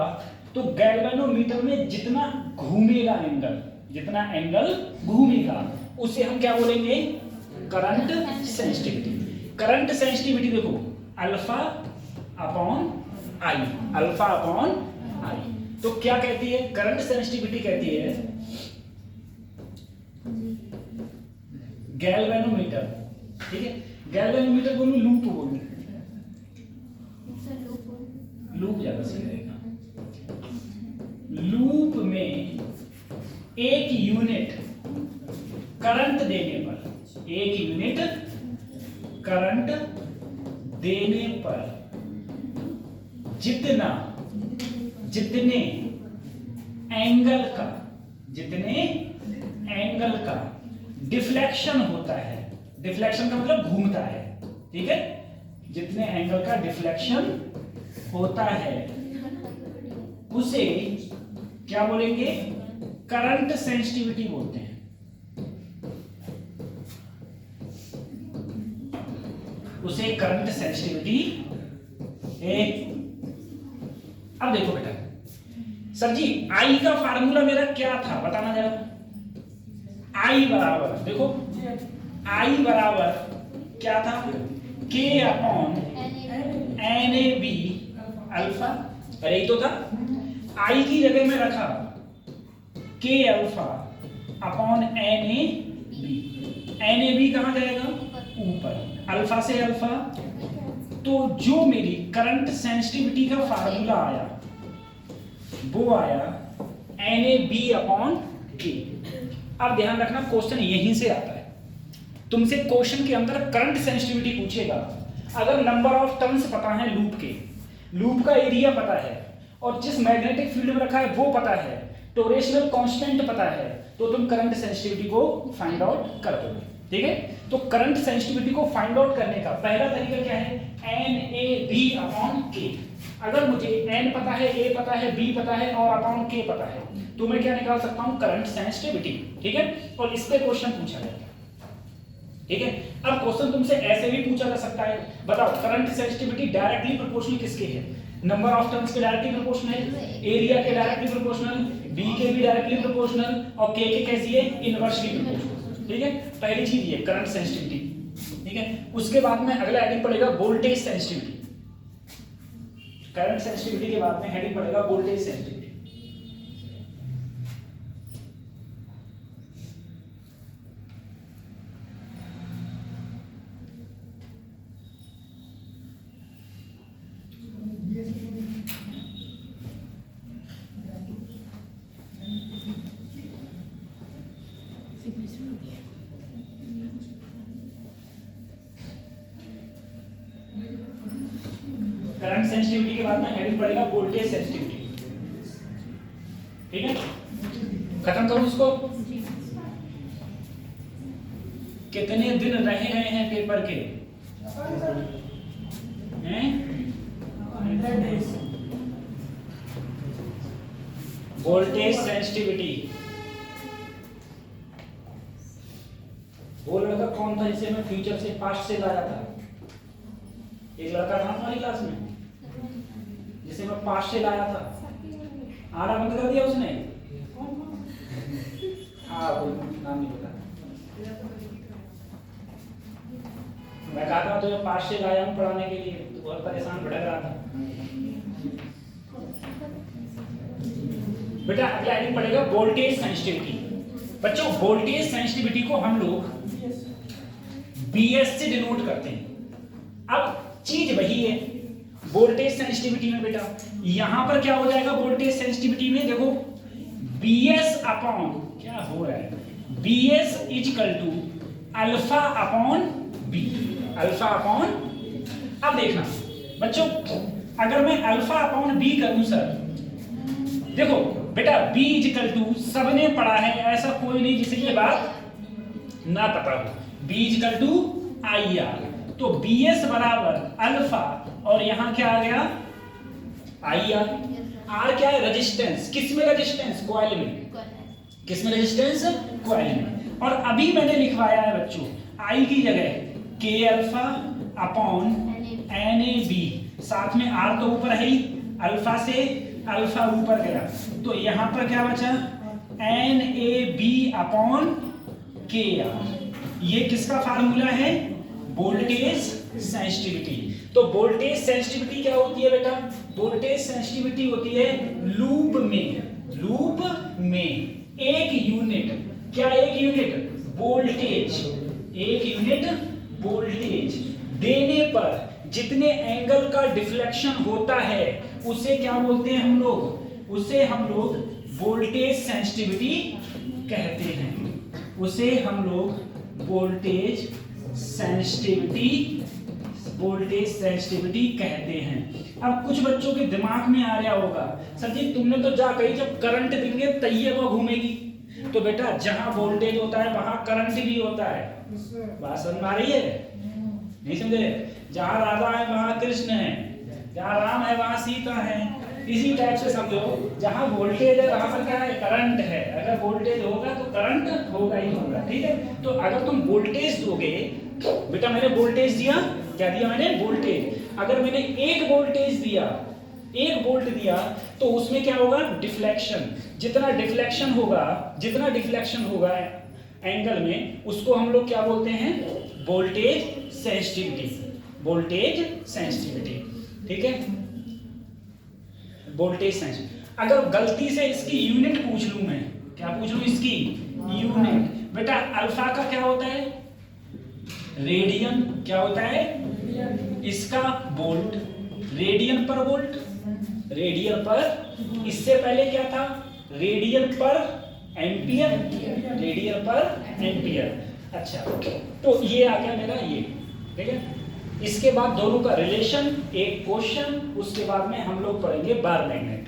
S1: तो गैल्वेनोमीटर में जितना घूमेगा एंगल, जितना एंगल घूमेगा, उसे हम क्या बोलेंगे? Current sensitivity. करंट सेंसिटिविटी देखो, alpha upon I, alpha upon I. तो क्या कहती है करंट सेंसिटिविटी? कहती है गैल्वेनोमीटर, ठीक है, गैल्वेनोमीटर बोलूं लूप बोलूं? लूप ज्यादा सही रहेगा। लूप में 1 यूनिट करंट देने पर, 1 यूनिट करंट देने पर जितने एंगल का डिफ्लेक्शन होता है, डिफ्लेक्शन का मतलब घूमता है, ठीक है, जितने एंगल का डिफ्लेक्शन होता है उसे क्या बोलेंगे? करंट सेंसिटिविटी बोलते हैं। उसे करंट सेंसिटिविटी है। अब देखो बेटा, सर जी आई का फार्मूला मेरा क्या था बताना जरा। आई बराबर, देखो आई बराबर क्या था? K upon NAB alpha. अरे यही तो था, आई की जगह में रखा K alpha upon NAB। NAB कहां जाएगा? ऊपर, अल्फा से अल्फा। तो जो मेरी करंट सेंसिटिविटी का फार्मूला आया वो आया NAB अपॉन K। अब ध्यान रखना, क्वेश्चन यहीं से आता है। तुमसे क्वेश्चन के अंदर करंट सेंसिटिविटी पूछेगा, अगर नंबर ऑफ टर्न्स पता है लूप के, लूप का एरिया पता है और जिस मैग्नेटिक फील्ड में रखा है वो पता है, टोरेशनल कांस्टेंट पता है, तो तुम करंट सेंसिटिविटी को फाइंड आउट कर दोगे, ठीक है। तो करंट सेंसिटिविटी को फाइंड आउट करने का पहला तरीका क्या है? NAB upon K। अगर मुझे N पता है, A पता है, B पता है और अपॉन K पता है, तो मैं क्या निकाल सकता हूं? करंट सेंसिटिविटी, ठीक है। और इस पे क्वेश्चन पूछा जाएगा, ठीक है। अब क्वेश्चन तुमसे ऐसे भी पूछा जा सकता है, बताओ करंट सेंसिटिविटी डायरेक्टली प्रोपोर्शनल किसके है? नंबर ऑफ टर्न्स के डायरेक्टली प्रोपोर्शनल, एरिया के डायरेक्टली प्रोपोर्शनल, B के भी डायरेक्टली प्रोपोर्शनल और K के कैसी है? इनवर्सली प्रोपोर्शनल, ठीक है। पहली चीज ये करंट सेंसिटिविटी, ठीक है। उसके बाद में अगला हेडिंग पड़ेगा वोल्टेज सेंसिटिविटी। करंट सेंसिटिविटी के बाद में हेडिंग पड़ेगा वोल्टेज सेंसिटिविटी। करंट सेंसिटिविटी के बाद में हेडिंग पड़ेगा वोल्टेज सेंसिटिविटी, ठीक है। खत्म करूं इसको? कितने दिन रह गए हैं पेपर के? हैं?
S3: 100 days।
S1: वोल्टेज सेंसिटिविटी, वो लड़का कौन था जिसे मैं फ्यूचर से पास्ट से लाया था? एक लड़का था हमारी क्लास में जिसे मैं पास्ट से लाया था, आना बंद कर दिया उसने। हाँ कोई नाम नहीं पता। मैं कहा था तुझे पास्ट से लाया हूँ पढ़ाने के लिए, तो बहुत परेशान भटक रहा था। बेटा अगला आइटम पड़ेगा वोल्टेज सेंसिटिविटी। बच्चों वोल्टेज सेंसिटिविटी को हम लोग BS से डिनोट करते हैं। अब चीज वही है वोल्टेज सेंसिटिविटी में बेटा, यहां पर क्या हो जाएगा वोल्टेज सेंसिटिविटी में, देखो BS अपॉन क्या हो रहा है, BS equal to alpha upon B, alpha upon. अब देखना बच्चों, अगर मैं अल्फा अपॉन B करूं सर, देखो बेटा B इक्वल टू सबने पढ़ा है, ऐसा कोई नहीं जिसे ये बात ना पता हो। B इक्वल टू IR, तो BS बराबर अल्फा और यहां क्या आ गया IR। R क्या है? रेजिस्टेंस। किस में रेजिस्टेंस? कॉइल में। किस में रेजिस्टेंस? कॉइल में। और अभी मैंने लिखवाया है बच्चों I की जगह K अल्फा अपॉन NAB, साथ में R तो ऊपर है ही, अल्फा से अल्फा ऊपर गया, तो यहां पर क्या बचा NAB अपॉन KR। ये किसका फार्मूला है? Voltage sensitivity. तो वोल्टेज सेंसिटिविटी क्या होती है बेटा? वोल्टेज सेंसिटिविटी होती है लूप में एक यूनिट, क्या एक यूनिट? वोल्टेज, एक यूनिट वोल्टेज देने पर जितने एंगल का डिफ्लेक्शन होता है उसे क्या बोलते हैं हम लोग? उसे हम लोग वोल्टेज सेंसिटिविटी कहते हैं। उसे हम लोग वोल्टेज सेंसिटिविटी कहते हैं। अब कुछ बच्चों के दिमाग में आ रहा होगा, सर जी तुमने तो जा कही जब करंट देंगे तैये वो घूमेगी, तो बेटा जहां वोल्टेज होता है वहां करंट भी होता है। बात समझ में आ रही है? नहीं समझे? जहां राधा है वहां कृष्ण है, जहां राम है वहां सीता है। इसी टाइप से समझो, जहां वोल्टेज है वहां पर क्या है? करंट है। अगर वोल्टेज होगा तो करंट होगा ही होगा, ठीक है? तो अगर तुम वोल्टेज दोगे, बेटा मैंने वोल्टेज दिया, क्या दिया मैंने? वोल्टेज। अगर मैंने एक वोल्टेज दिया, 1 वोल्ट दिया, तो उसमें क्या होगा? डिफ्लेक्शन। जितना डिफ्लेक्शन होगा एंगल में, उसको हम लोग क्या बोलते हैं? Voltage sensitivity. ठीक है? Voltage sensitivity. अगर गलती से इसकी यूनिट पूछ लूं मैं, क्या पूछ लूं इसकी? यूनिट। बेटा अल्फा का क्या होता है? रेडियन। क्या होता है? इसका वोल्ट, रेडियन पर वोल्ट, रेडियन पर, इससे पहले क्या था? रेडियन पर एम्पियर, रेडियन पर एम्पियर। अच्छा, तो ये आ गया मेरा ये, ठीक है? इसके बाद दोनों का रिलेशन, एक क्वेश्चन, उसके बाद में हम लोग पढ़ेंगे बार मैग्नेट।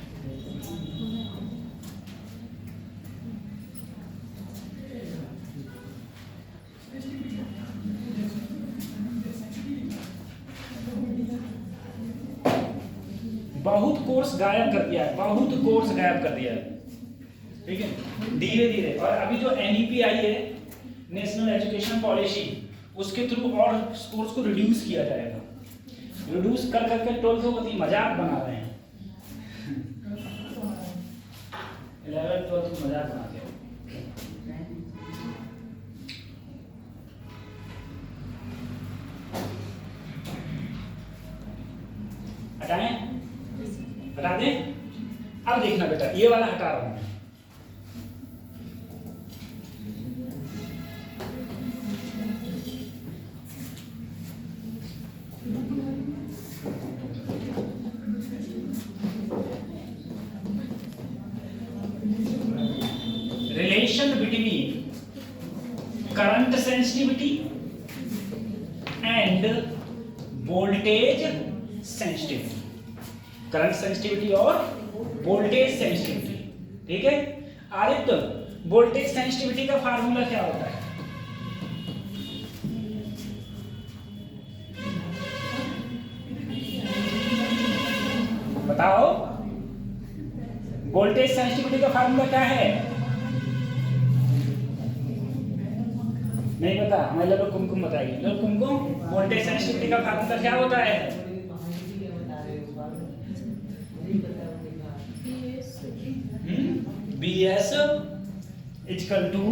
S1: बहुत कोर्स गायब कर दिया है, ठीक है? धीरे धीरे। और अभी जो NEP आई है, नेशनल एजुकेशन पॉलिसी, उसके थ्रू और कोर्स को रिड्यूस किया जाएगा। रिड्यूस कर करके 12th को मजाक बना रहे हैं। 11th 12th को मजाक बनाते हैं। हटाएं? हटा दें? अब देखना बेटा, ये वाला हटा रहा हूं मैं। Relation between current sensitivity and voltage sensitivity, current sensitivity और वोल्टेज सेंसिटिविटी, ठीक है? आदित्य वोल्टेज सेंसिटिविटी का फार्मूला क्या होता है? बताओ, वोल्टेज सेंसिटिविटी का फार्मूला क्या है? नहीं पता? हमारे लोग कुमकुम बताइए। लोग कुमकुम, वोल्टेज सेंसिटिविटी का फार्मूला क्या होता है? BS equal to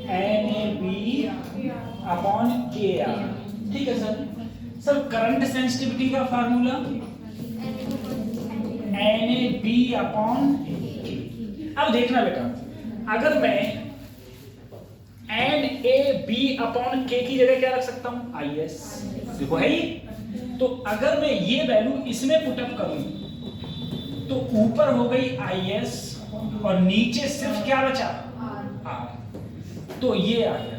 S1: NAB upon KR। ठीक है सर। सर करंट सेंसिटिविटी का फार्मूला NAB अपॉन K। अब देखना बेटा, अगर मैं NAB अपॉन K की जगह क्या रख सकता हूं? IS। देखो है ये। तो अगर मैं ये वैल्यू इसमें पुटअप करूं तो ऊपर हो गई IS और नीचे सिर्फ क्या बचा? R। तो ये आ गया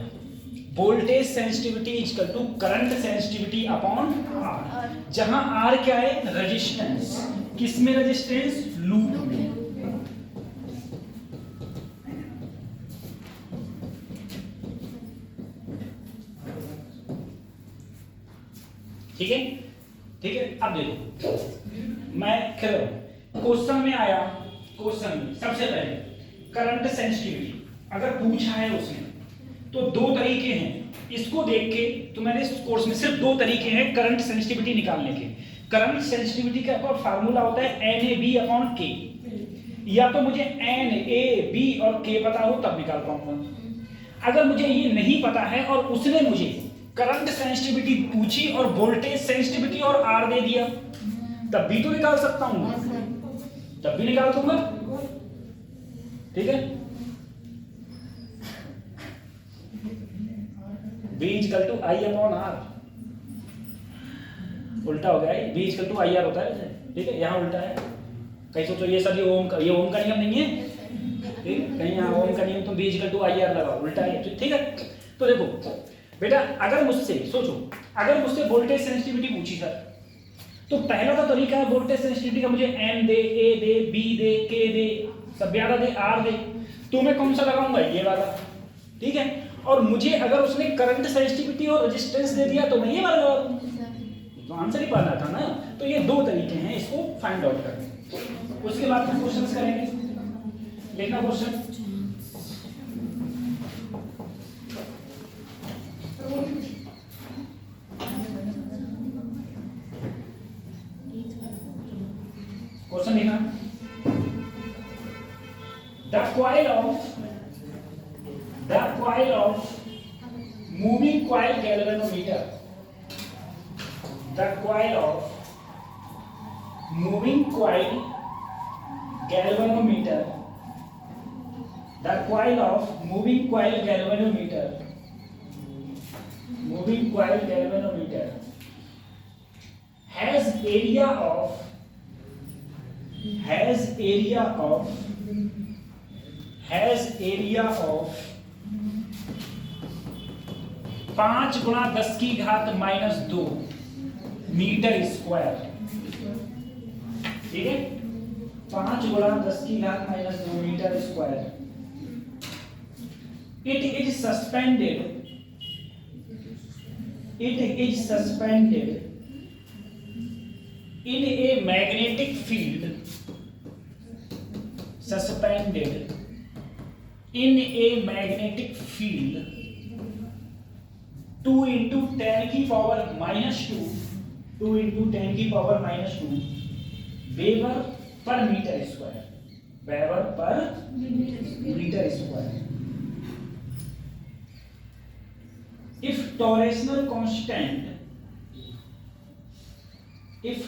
S1: voltage sensitivity equal to current sensitivity upon R, जहां R क्या है? रेजिस्टेंस। किसमें रेजिस्टेंस? लूप में। ठीक है, ठीक है। अब देखो, मैं क्वेश्चन में आया, क्वेश्चन में सबसे पहले करंट सेंसिटिविटी अगर पूछा है उसने तो दो तरीके हैं। इसको देख के तो मैंने इस कोर्स में सिर्फ दो तरीके हैं करंट सेंसिटिविटी निकालने के। करंट सेंसिटिविटी का फार्मूला होता है NAB अपॉन K। या तो मुझे NAB और K पता हो तब निकाल पाऊंगा। अगर मुझे ये नहीं पता है और उसने मुझे करंट सेंसिटिविटी पूछी और वोल्टेज सेंसिटिविटी और R दे दिया, तब भी तो निकाल सकता हूं, तब भी निकाल दूंगा। ठीक है। B equal to I upon R। उल्टा हो गया है, B इक्वल टू IR होता है। ठीक है, यहाँ उल्टा है। कहीं सोचो ये सर ये ओम का नियम नहीं है। ठीक है, कहीं यहाँ ओम का नियम, तो B इक्वल टू IR लगाओ, उल्टा है। ठीक है। तो देखो बेटा, अगर मुझसे सोचो, अगर मुझसे वोल्टेज सेंसिटिविटी पूछी सर, तो पहला तो तरीका है वोल्टेज सेंसिटिविटी का, मुझे N they, A they, B they, K दे, सब ज्यादा दे, R दे, तो मैं कौन सा लगाऊंगा? ये वाला। ठीक है। और मुझे अगर उसने करंट सेंसिटिविटी और रेजिस्टेंस दे दिया तो मैं ये वाला लगा दूं। तो आंसर ही पाना था ना। तो ये दो तरीके हैं इसको फाइंड आउट करने। उसके बाद हम क्वेश्चंस करेंगे। देखना क्वेश्चन। क्वेश्चन लिखना। The coil of moving coil galvanometer. The coil of moving coil galvanometer. The coil of moving coil galvanometer. Moving coil galvanometer has area of 5 गुणा 10 की घात -2 मीटर स्क्वायर। ठीक है, 5 गुणा 10 की घात -2 metre square. It is suspended in a magnetic field. Suspended in a magnetic field 2 into 10 की power -2 weber पर metre square. If torsional constant is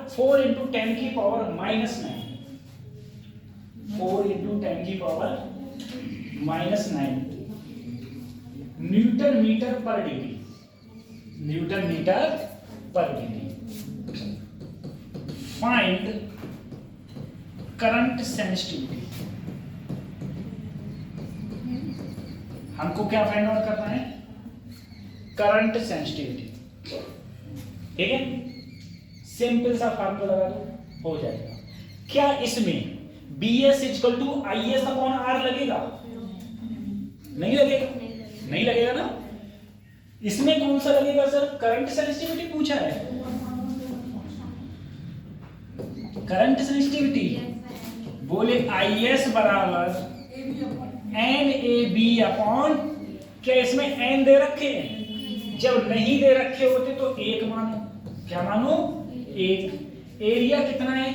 S1: -4 into 10 की पावर -9 4 into 10 की पावर -9 न्यूटन मीटर पर डिग्री, न्यूटन मीटर पर degree. Find current sensitivity, हमको क्या find out करना है? Current sensitivity. ठीक है, सिंपल सा फार्मूला लगा दो, हो जाएगा। क्या इसमें BS equal to IS upon R लगेगा? नहीं लगेगा, नहीं लगेगा ना। इसमें कौन सा लगेगा सर? करंट सेंसिटिविटी पूछा है, करंट सेंसिटिविटी। बोले IS बराबर NAB अपॉन, क्या इसमें n दे रखे हैं? जब नहीं दे रखे होते तो 1 मानो। क्या मानो? 1। एरिया कितना है?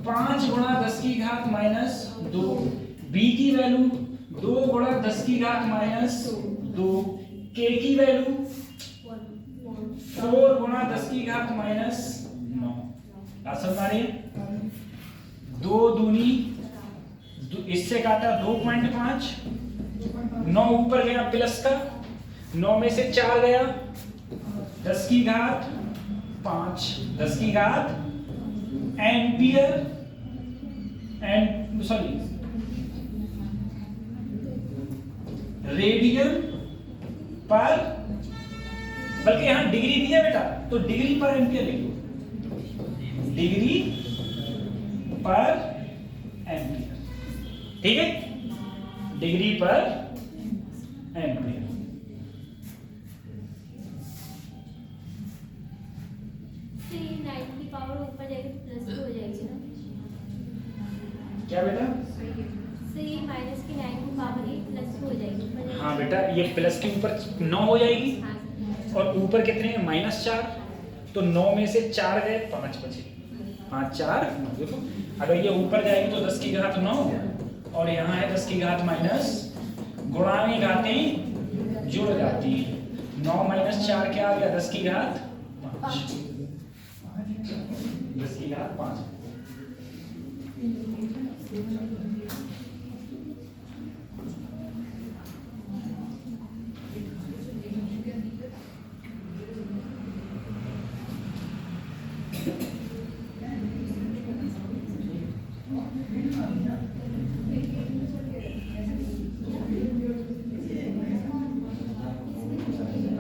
S1: 5 गुणा 10 की घात माइनस 2। B की वैल्यू 2 गुणा 10 की घात माइनस 2। K की वैल्यू 4 गुणा 10 की घात माइनस 9। बात समझ आ रही है? 2 दूनी, इससे काटा 2.5, 9 ऊपर गया प्लस का, 9 में से 4 गया, 10 की घात 5, 10 की घात एम्पियर, सॉरी रेडियन पर, बल्कि यहां डिग्री दिया बेटा तो डिग्री पर एम्पियर लिख दो, डिग्री पर एम्पियर। ठीक है, डिग्री पर एम्पियर।
S4: पावर ऊपर जाएगी प्लस 2 हो जाएगी ना।
S1: क्या बेटा?
S4: माइनस की 9 की पावर ये प्लस 2 हो जाएगी।
S1: हाँ बेटा, ये प्लस के ऊपर 9 हो जाएगी,
S4: हाँ।
S1: और ऊपर कितने हैं? -4। तो 9 में से 4 गए, 5 बचे। 5 4 9। देखो अगर ये ऊपर जाएगी तो 10 की घात 9, और यहाँ है 10 की घात माइनस, गुणा में घातें जुड़ जाती हैं। 9 - 4 क्या आ गया? 10 की घात 5, 10 की घात 5।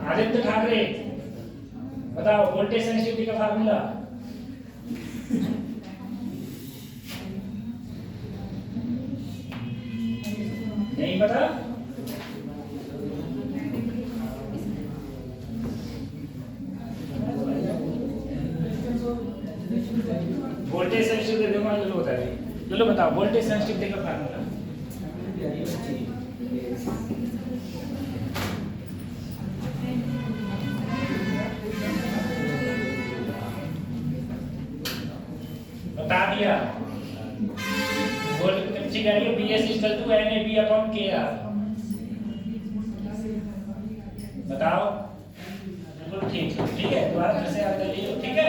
S1: आदित्य ठाकरे बताओ वोल्टेज सेंसिटिविटी का फार्मूला। नहीं पता? वोल्टेज सेंसिटिविटी देखो चलो बता रही, चलो बताओ वोल्टेज सेंसिटिविटी का फार्मूला। बता दिया, वोल्ट कितनी कह रही है? BS equal to NAB upon KR। बताओ। बिल्कुल ठीक है, ठीक है, दोबारा फिर से याद कर लीजिए। ठीक है,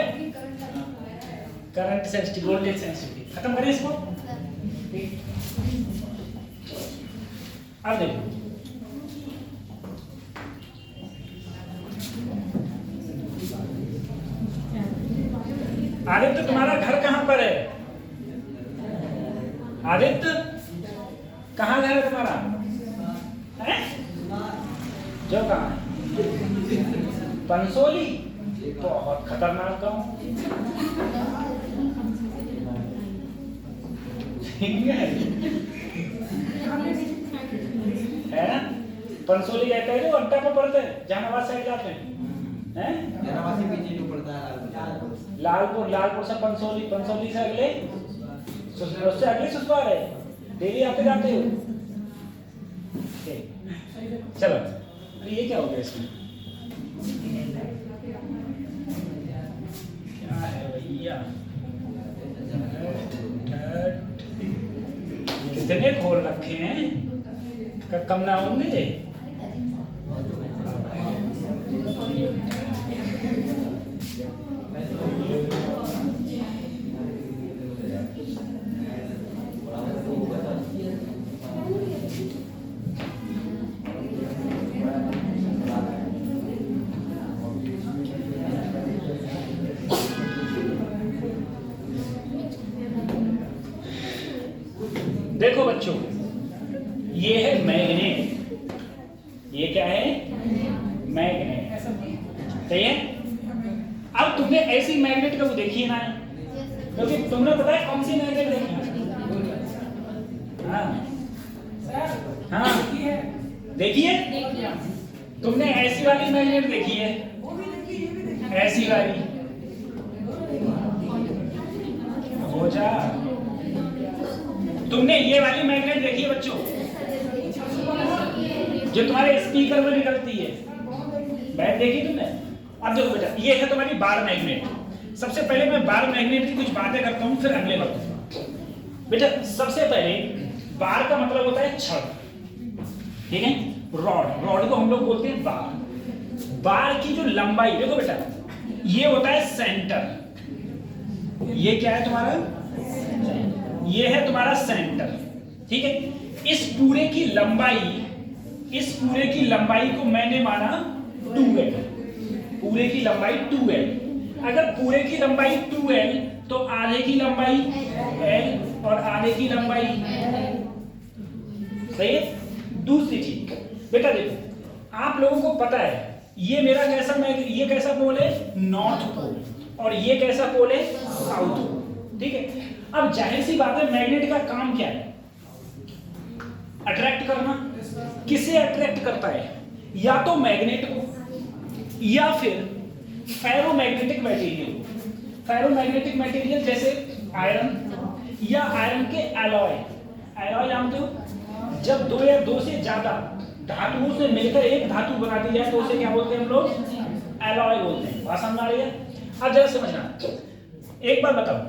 S1: करंट सेंसिटिविटी, वोल्टेज सेंसिटिविटी खत्म करें इसको। ठीक, अब देखो आदित्य, तुम्हारा घर कहां पर है? आदित्य, कहां घर है तुम्हारा? है जो कहां है? पंसोली। बहुत खतरनाक गांव है ना। पंसोली कहते हैं जो अड्डा पर पड़ते हैं, जहानाबाद साइड जाते हैं।
S5: जहानाबाद से पीछे जो पड़ता है
S1: लालपुर, लालपुर से पंसोली, पंसोली से अगले उससे अगले ससुराल है। डेली आते जाते हो? चलो, अरे ये क्या हो गया इसमें? क्या है भैया? कितने खोल रखे हैं, कम ना होंगे। ये है मैग्नेट, ये क्या है मैग्नेट, सही है। अब तुमने ऐसी मैग्नेट कभी देखी है ना, क्योंकि तुमने पता है कौन सी मैग्नेट देखी है? हाँ हाँ देखी है, तुमने ऐसी वाली मैग्नेट देखी है, ऐसी वाली हो जा। तुमने ये वाली मैग्नेट देखी है बच्चों, जो तुम्हारे स्पीकर में निकलती है, बैठ देखी तुमने? अब देखो बेटा, ये है तुम्हारी बार मैग्नेट। सबसे पहले मैं बार मैग्नेट की कुछ बातें करता हूँ, फिर अगले बढ़ूंगा। बेटा सबसे पहले बार का मतलब होता है छड़, ठीक है। रॉड को हम लोग बोलते हैं बार। बार की जो लंबाई देखो बेटा, ये होता है सेंटर, ये क्या है तुम्हारा, ये है तुम्हारा सेंटर, ठीक है। इस पूरे की लंबाई को मैंने माना 2L, पूरे की लंबाई 2L। अगर पूरे की लंबाई 2L तो आधे की लंबाई L और आधे की लंबाई, सही है। दूसरी चीज बेटा देखो, आप लोगों को पता है ये मेरा ये कैसा पोल है, नॉर्थ पोल, और ये कैसा पोल है, साउथ पोल, ठीक है। अब जाहिर सी बात है, मैग्नेट का काम क्या है, अट्रैक्ट करना। किसे अट्रैक्ट करता है, या तो मैग्नेट को या फिर फेरोमैग्नेटिक मटेरियल। फेरोमैग्नेटिक मटेरियल जैसे आयरन या आयरन के एलॉय जानते हो, जब दो या दो से ज्यादा धातुओं से मिलकर एक धातु बना दी जाए तो उसे क्या बोलते हैं हम लोग, एलॉय बोलते हैं। बात समझ आ रही है? अब जरा समझना, एक बार बताओ,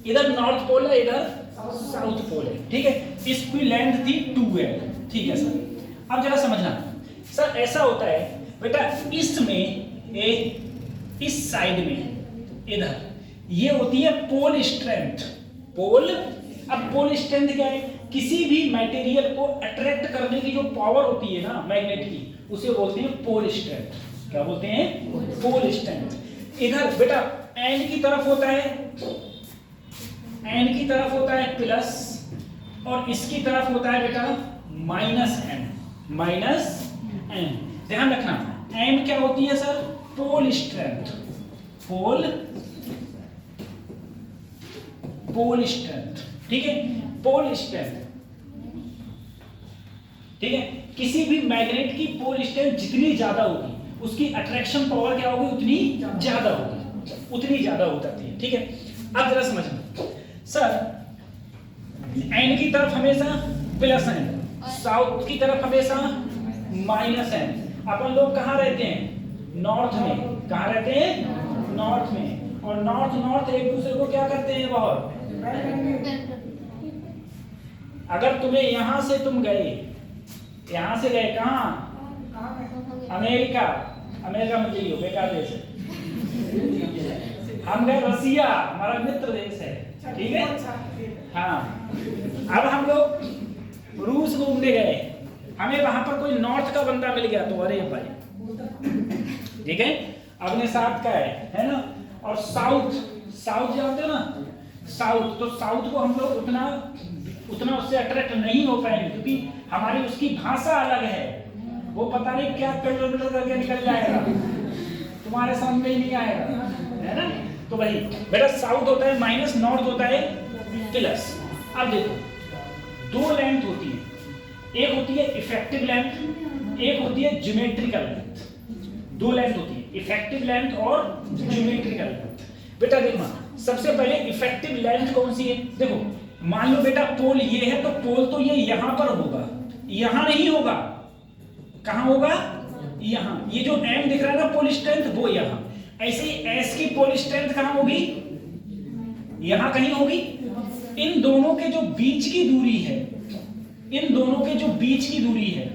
S1: इधर नॉर्थ पोल है, इधर साउथ पोल है, ठीक है। इसकी लेंथ थी 2L, ठीक है सर। अब जरा समझना सर, ऐसा होता है बेटा, इसमें इस साइड में इधर ये होती है पोल स्ट्रेंथ, पोल। अब पोल स्ट्रेंथ क्या है, किसी भी मटेरियल को अट्रैक्ट करने की जो पावर होती है ना मैग्नेट की, उसे बोलते हैं पोल स्ट्रेंथ। क्या बोलते हैं, पोल स्ट्रेंथ। इधर बेटा एन की तरफ होता है प्लस, और इसकी तरफ होता है बेटा माइनस एन। ध्यान रखना, एन क्या होती है sir, pole strength, pole strength, ठीक है। पोल स्ट्रेंथ, ठीक है। किसी भी मैग्नेट की पोल स्ट्रेंथ जितनी ज्यादा होगी, उसकी अट्रैक्शन पावर क्या होगी, उतनी ज्यादा हो जाती है, ठीक है। अब जरा समझना सर, एन की तरफ हमेशा प्लस एन, साउथ की तरफ हमेशा माइनस एन। अपन लोग कहाँ रहते हैं, नॉर्थ में। कहाँ रहते हैं, नॉर्थ में। और नॉर्थ एक दूसरे को क्या करते हैं, बहुत। अगर तुम्हें यहां से तुम गए, यहां से गए कहाँ, अमेरिका मत जाइयो, बेकार देश है। हम गए रसिया, हमारा मित्र देश है, ठीक है। हाँ, अब हम लोग रूस घूमने गए, हमें वहां पर कोई नॉर्थ का बंदा मिल गया तो अरे भाई, ठीक है, अपने साथ का है ना। और साउथ जानते हो ना, साउथ, तो साउथ को हम लोग उतना उससे अट्रैक्ट नहीं हो पाएंगे, क्योंकि हमारी उसकी भाषा अलग है। वो पता नहीं क्या करके निकल जाएगा, तुम्हारे समझ में ही नहीं आएगा, है ना। तो भाई बेटा साउथ होता है माइनस, नॉर्थ होता है प्लस। अब देखो, दो लेंथ होती है, एक होती है इफेक्टिव लेंथ, एक होती है ज्योमेट्रिकल लेंथ। दो लेंथ होती है, इफेक्टिव लेंथ और ज्योमेट्रिकल लेंथ। बेटा देखना, सबसे पहले इफेक्टिव लेंथ कौन सी है, देखो मान लो बेटा पोल ये है, तो पोल तो ये यहां पर होगा, यहां नहीं होगा। कहां होगा, यहां। ये जो एम दिख रहा है ना पोल स्ट्रेंथ, वो यहां। ऐसे ही एस की पोल स्ट्रेंथ कहां होगी, यहां कहीं होगी। इन दोनों के जो बीच की दूरी है,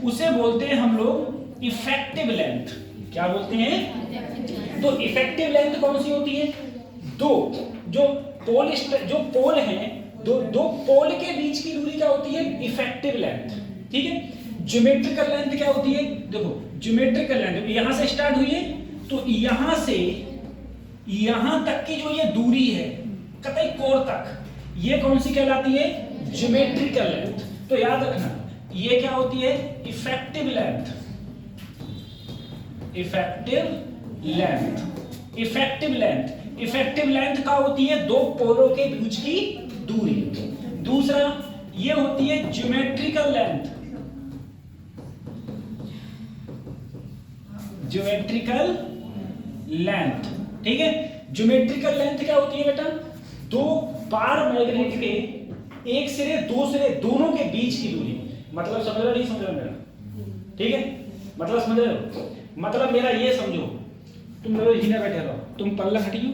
S1: उसे बोलते हैं हम लोग इफेक्टिव लेंथ। क्या बोलते हैं, तो इफेक्टिव लेंथ कौन सी होती है, जो पोल हैं, दो पोल के बीच की दूरी क्या होती है, इफेक्टिव लेंथ, ठीक है। ज्योमेट्रिकल लेंथ क्या होती है, देखो ज्योमेट्रिकल लेंथ यहां से स्टार्ट हुई है, तो यहां से यहां तक की जो ये दूरी है, कतई कोर तक, ये कौन सी कहलाती है, ज्योमेट्रिकल लेंथ। तो याद रखना ये क्या होती है, effective length. Effective length, effective length, effective length का होती है दो पोलों के बीच की दूरी। दूसरा ये होती है ज्योमेट्रिकल लेंथ। ज्योमेट्रिकल लेंथ, ठीक है। ज्योमेट्रिकल लेंथ क्या होती है बेटा, दो बार मैग्नेट के एक सिरे दो सिरे दोनों के बीच की दूरी। मतलब समझ रहे, नहीं समझ रहे मेरा, ठीक है। मतलब समझ रहे हो, मतलब मेरा ये समझो, तुम लोग हिने बैठे रहो, तुम पल्लंग हटियो,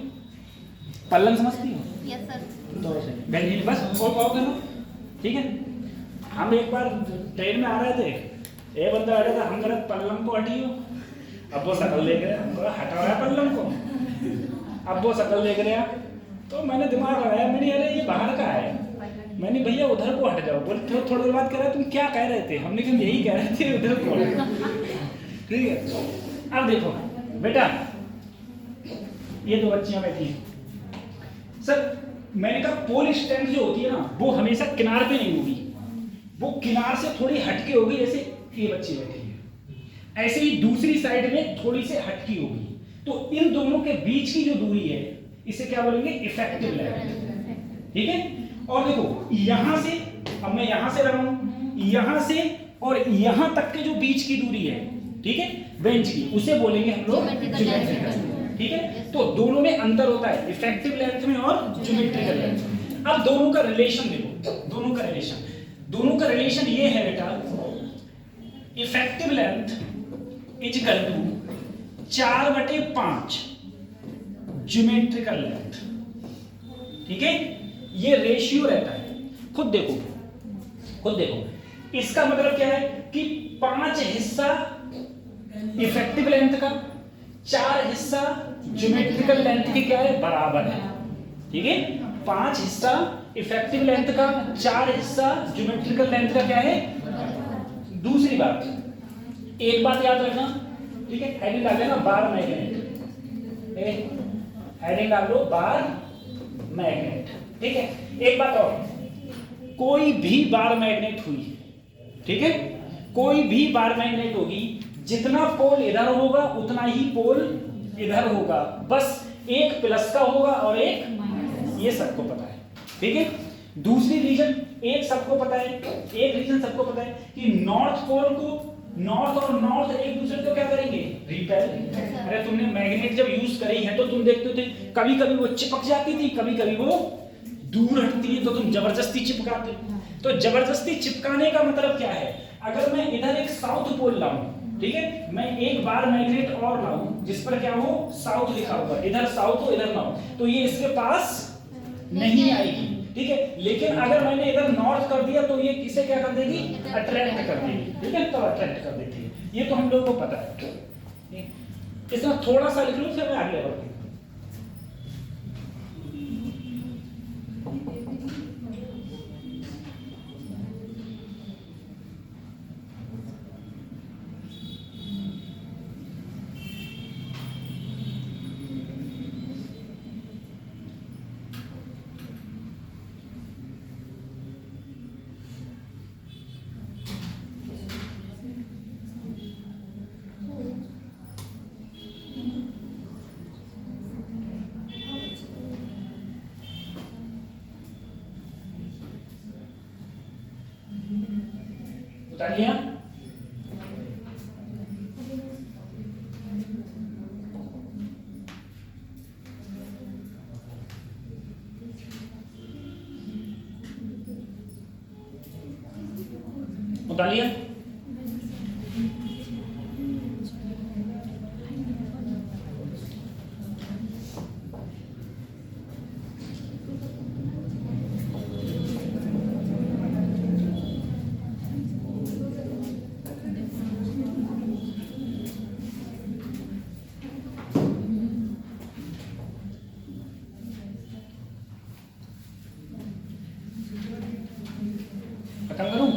S1: पल्लंग समझती हो?
S4: Yes sir.
S1: तो बैठिए बस, और पाओ करो, ठीक है। हम एक बार ट्रेन में आ रहे थे, एक बंदा बैठा था, हम कह रहे पल्लंग को हटियो, अब वो शकल देख रहे, हमको हटाया पल्लंग को, अब वो शकल देख रहे, तो मैंने दिमाग लगाया, मैंने अरे ये बाहर का है, मैंने भैया उधर को हट जाओ। बोले थोड़ी देर बाद कह रहा तुम क्या कह रहे थे, हमने कहा यही कह रहे थे उधर को, ठीक है। अब देखो बेटा, ये दो बच्चियां बैठी हैं सर, मैंने कहा पोल स्ट्रेंथ जो होती है ना वो हमेशा किनार पे नहीं होगी, वो किनार से थोड़ी हटके होगी, जैसे ये बच्ची बैठी है, ऐसे ही दूसरी साइड में थोड़ी से हटकी होगी। तो इन दोनों के बीच की जो दूरी है इसे क्या बोलेंगे, इफेक्टिव लेंथ, ठीक है। और देखो यहां से, अब मैं यहां से रहा हूं, यहां से और यहां तक के जो बीच की दूरी है, ठीक है, बेंच की, उसे बोलेंगे हम लोग ज्योमेट्रिकल, ठीक है। तो दोनों में अंतर होता है, इफेक्टिव लेंथ में और ज्योमेट्रिकल लेंथ। अब दोनों का रिलेशन देखो, दोनों का रिलेशन ये है बेटा, effective length equal to 4/5 geometrical length, ठीक है। ये रेशियो रहता है, खुद देखो, इसका मतलब क्या है कि 5 हिस्सा इफेक्टिव लेंथ का, 4 हिस्सा ज्योमेट्रिकल लेंथ के क्या है, बराबर है, ठीक है। 5 हिस्सा इफेक्टिव लेंथ का, 4 हिस्सा ज्योमेट्रिकल लेंथ का क्या है। दूसरी बात, एक बात याद रखना, ठीक है, हेडिंग डाल देना बार मैग्नेट, हेडिंग डाल दो बार मैग्नेट, ठीक है। एक बात और, कोई भी बार मैग्नेट हुई, ठीक है, कोई भी बार मैग्नेट होगी, जितना पोल इधर होगा उतना ही पोल इधर होगा, बस एक प्लस का होगा और एक, ये सबको पता है, ठीक है। दूसरी रीजन एक सबको पता है, एक रीजन सबको पता है कि नॉर्थ पोल को, नॉर्थ और नॉर्थ एक दूसरे को क्या करेंगे, रिपेल। अरे तुमने मैग्नेट जब यूज करी है तो तुम देखते थे कभी कभी वो चिपक जाती थी, कभी कभी वो दूर हटती है, तो तुम जबरदस्ती चिपकाते। तो जबरदस्ती चिपकाने का मतलब क्या है, अगर मैं इधर एक साउथ पोल लाऊं, ठीक है, मैं एक बार मैग्नेट और लाऊं जिस पर क्या हो, साउथ लिखा होगा, इधर साउथ हो इधर ना हो, तो ये इसके पास नहीं आएगी, ठीक है। लेकिन अगर मैंने इधर नॉर्थ कर दिया तो ये किसे क्या कर देगी, अट्रैक्ट कर देगी, ठीक है, तो अट्रैक्ट कर देती है, ये तो हम लोगों को पता है। इसमें थोड़ा सा लिख लो, फिर मैं आगे बढ़ूंगा। उतार लिया, उतार लिया। खत्म करूं?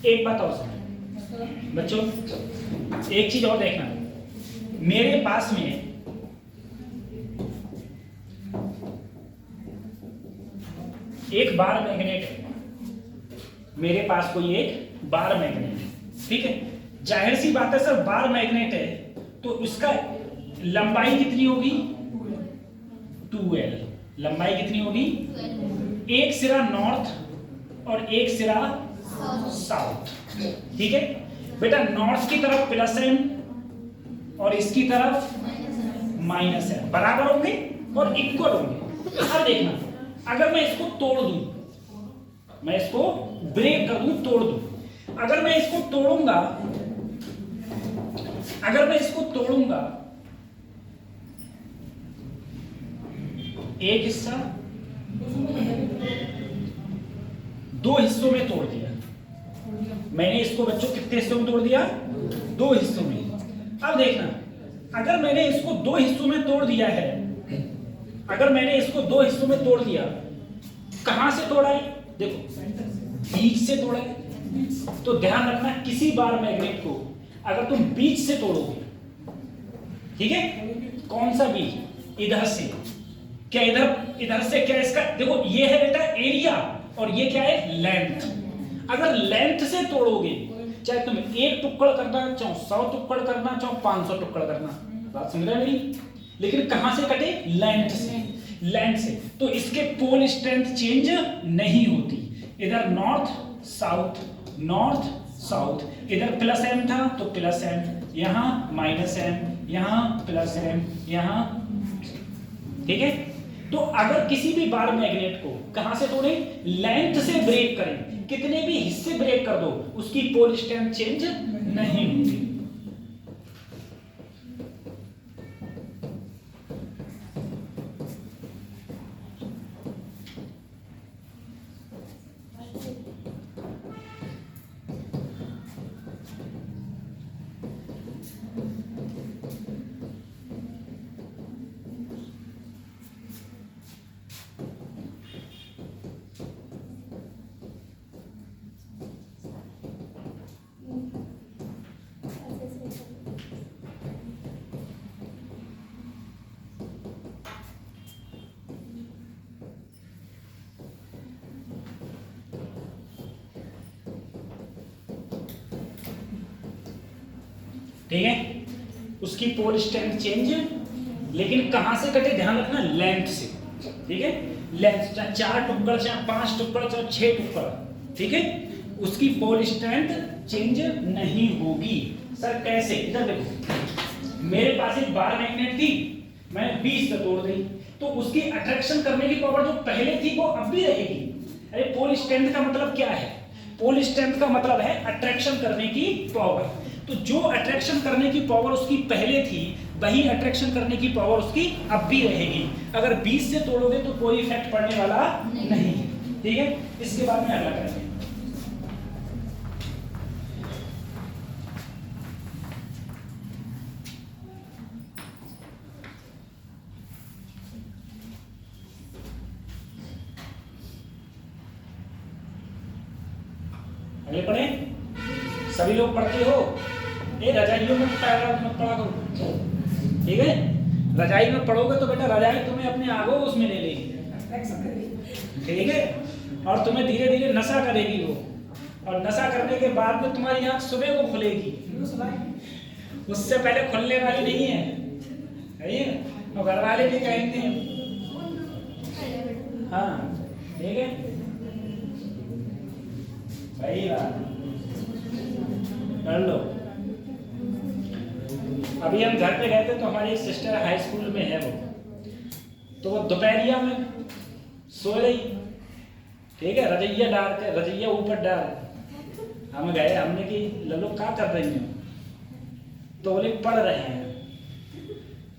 S1: एक बात और सुनो बच्चों, एक चीज और देखना, मेरे पास में एक बार मैग्नेट है, मेरे पास कोई एक बार मैग्नेट है, ठीक है। जाहिर सी बात है सर, बार मैग्नेट है तो उसका लंबाई कितनी होगी 2L, लंबाई कितनी होगी, एक सिरा नॉर्थ और एक सिरा साउथ, ठीक है बेटा। नॉर्थ की तरफ प्लस एम और इसकी तरफ माइनस एम, बराबर होंगे और इक्वल होंगे। अब देखना, अगर मैं इसको तोड़ दूं, मैं इसको ब्रेक कर दूं, तोड़ दूं, अगर मैं इसको तोड़ूंगा, अगर मैं इसको तोड़ूंगा, एक हिस्सा दो हिस्सों में तोड़ दिया, मैंने इसको बच्चों कितने हिस्सों में तोड़ दिया, दो हिस्सों में। अब देखना, अगर मैंने इसको दो हिस्सों में तोड़ दिया है, अगर मैंने इसको दो हिस्सों में तोड़ दिया, कहां से तोड़ा है, देखो बीच से तोड़ा है। तो ध्यान रखना, किसी बार मैग्नेट को अगर तुम बीच से तोड़ोगे, ठीक है, कौन सा बीच, इधर से, क्या इधर से, क्या इसका, देखो ये है बेटा एरिया और ये क्या है लेंथ। अगर लेंथ से तोड़ोगे, चाहे तुम एक टुकड़ करना चाहो, 100 टुकड़ करना चाहो, 500 टुकड़ करना, बात समझ रहे मेरी, लेकिन कहां से कटे, लेंथ से, लेंथ से। तो इसके पोल स्ट्रेंथ चेंज नहीं होती, इधर नॉर्थ साउथ, नॉर्थ साउथ, इधर प्लस एम था तो प्लस एम, यहां माइनस एम, यहां प्लस एम, यहां, ठीक है। तो अगर किसी भी बार मैग्नेट को कहां से तोड़े, लेंथ से ब्रेक करें, कितने भी हिस्से ब्रेक कर दो, उसकी पोल स्ट्रेंथ चेंज नहीं होती। ठीक है, उसकी पोल स्ट्रेंथ चेंज, लेकिन कहां से कटे, ध्यान रखना लेंथ से, ठीक है। लेंथ चाहे 4 टुकड़, चाहे 5 टुकड़, चाहे 6 टुकड़, ठीक है, उसकी पोल स्ट्रेंथ चेंज नहीं होगी। सर कैसे, इधर देखो, मेरे पास एक बार मैग्नेट थी, मैंने 20 से तोड़ दी, तो उसकी अट्रैक्शन करने की पावर जो पहले थी वो अब भी रहेगी। अरे पोल स्ट्रेंथ का मतलब क्या है, पोल स्ट्रेंथ का मतलब है अट्रैक्शन करने की पावर। तो जो अट्रैक्शन करने की पावर उसकी पहले थी, वही अट्रैक्शन करने की पावर उसकी अब भी रहेगी। अगर 20 से तोड़ोगे तो कोई इफेक्ट पड़ने वाला नहीं, ठीक है। इसके बाद में अगला करेंगे। अगले पढ़े, सभी लोग पढ़ते हो, ये रजाइयों में मत पढ़ा करो, ठीक है। रजाई में पढ़ोगे तो बेटा रजाई तुम्हें अपने आगोश में ले लेगी, ठीक है, और तुम्हें धीरे धीरे नशा करेगी वो, और नशा करने के बाद में तुम्हारी आंख सुबह को खुलेगी, उससे पहले खुलने वाली नहीं है, है ना। और घर वाले भी कहते हैं, हाँ ठीक है, सही बात, कर लो। अभी हम घर पे गए थे तो हमारी एक सिस्टर हाई स्कूल में है वो, तो वो दोपहरिया में सो रही, ठीक है, रजैया डाल के, रजैया ऊपर डाल, हम गए, हमने कि ललो क्या कर रही हो, तो बोले पढ़ रहे हैं।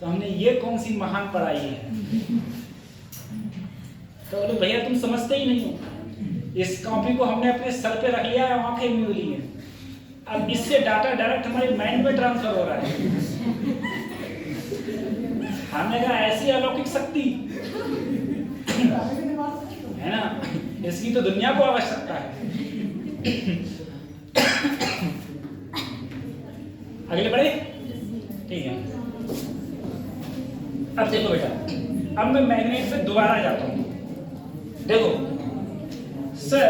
S1: तो हमने ये कौन सी महान पढ़ाई है, तो बोले भैया तुम समझते ही नहीं हो, इस कॉपी को हमने अपने सर पे रख लिया है, आंखें मूंद ली हैं, अब इससे डाटा डायरेक्ट हमारे माइंड में ट्रांसफर हो रहा है। हमने कहा ऐसी अलौकिक शक्ति है ना, इसकी तो दुनिया को आवश्यकता है। अगले बढ़े, ठीक है। अब देखो बेटा, अब मैं मैग्नेट पे दोबारा जाता हूं। देखो सर,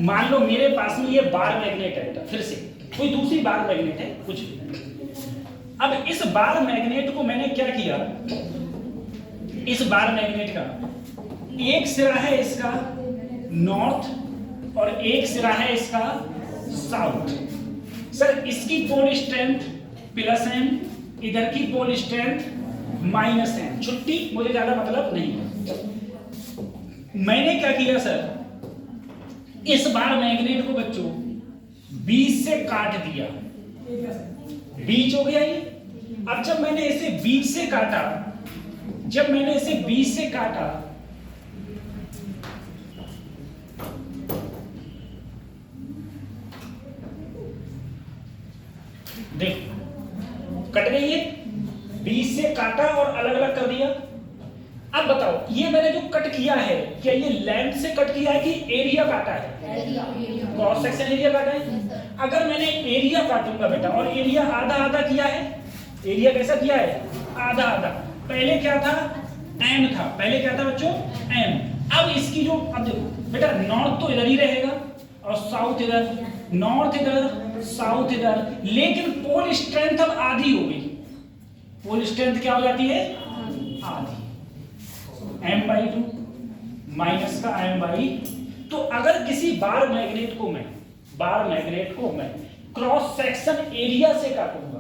S1: मान लो मेरे पास में ये बार मैग्नेट है बेटा, फिर से कोई दूसरी बार मैग्नेट है कुछ भी। अब इस बार मैग्नेट को मैंने क्या किया, इस बार मैग्नेट का एक सिरा है इसका नॉर्थ और एक सिरा है इसका साउथ। सर इसकी पोल स्ट्रेंथ प्लस एम, इधर की पोल स्ट्रेंथ माइनस एम। छुट्टी मुझे ज्यादा मतलब नहीं है। मैंने क्या किया सर, इस बार मैग्नेट को बच्चों बीच से काट दिया, बीच हो गया ये। अब जब मैंने इसे बीच से काटा, जब मैंने इसे बीच से काटा, देखो कट गई है, बीच से काटा और अलग अलग कर दिया। अब बताओ ये मैंने जो कट किया है, क्या ये लेंथ से कट किया है कि एरिया काटा है? क्रॉस सेक्शन एरिया काटा है। अगर मैंने एरिया काटूंगा बेटा, और एरिया आधा आधा किया है, एरिया कैसा किया है? आधा आधा। पहले क्या था? एम था, पहले क्या था बच्चों? एम। अब इसकी जो, अब देखो बेटा, नॉर्थ तो इधर ही रहेगा और साउथ इधर, नॉर्थ इधर साउथ इधर, लेकिन पोल स्ट्रेंथ अब आधी हो गई। पोल स्ट्रेंथ क्या हो जाती है? आधी। m/2 माइनस का m/, तो अगर किसी बार मैग्नेट को मैं क्रॉस सेक्शन एरिया से काटूंगा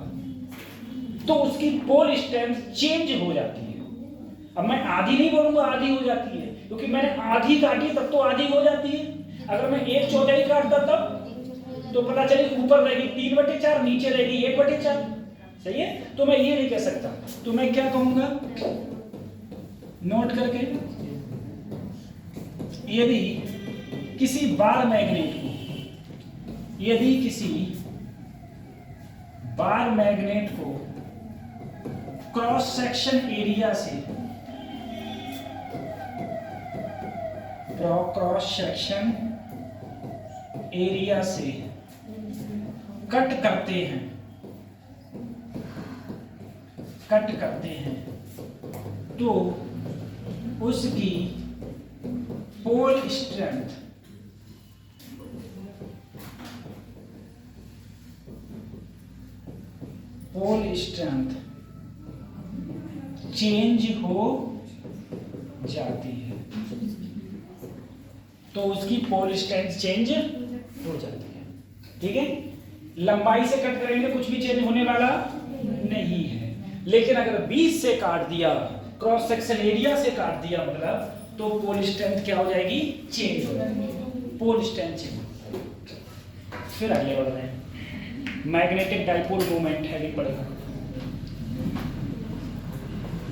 S1: तो उसकी पोल स्ट्रेंथ चेंज हो जाती है। अब मैं आधी नहीं बोलूंगा, आधी हो जाती है, क्योंकि मैंने आधी काटी तब तो आधी हो जाती है। अगर मैं 1/4 काटता तब तो पता चले ऊपर रहेगी 3/4, नीचे रहेगी 1/4। सही है? तो मैं ये नहीं कह सकता, तो मैं क्या कहूंगा, नोट करके, यदि किसी बार मैग्नेट को, यदि किसी बार मैग्नेट को क्रॉस सेक्शन एरिया से, क्रॉस सेक्शन एरिया से कट करते हैं तो उसकी पोल स्ट्रेंथ चेंज हो जाती है, तो उसकी पोल स्ट्रेंथ चेंज हो जाती है। ठीक है? लंबाई से कट करेंगे कुछ भी चेंज होने वाला नहीं है, लेकिन अगर बीच से काट दिया, क्रॉस सेक्शन एरिया से काट दिया, मतलब तो पोल स्ट्रेंथ क्या हो जाएगी? चेंज हो जाएगी। Pole strength change. फिर आगे बढ़ रहे हैं, मैग्नेटिक डाइपोल मोमेंट हेडिंग पड़ेगा।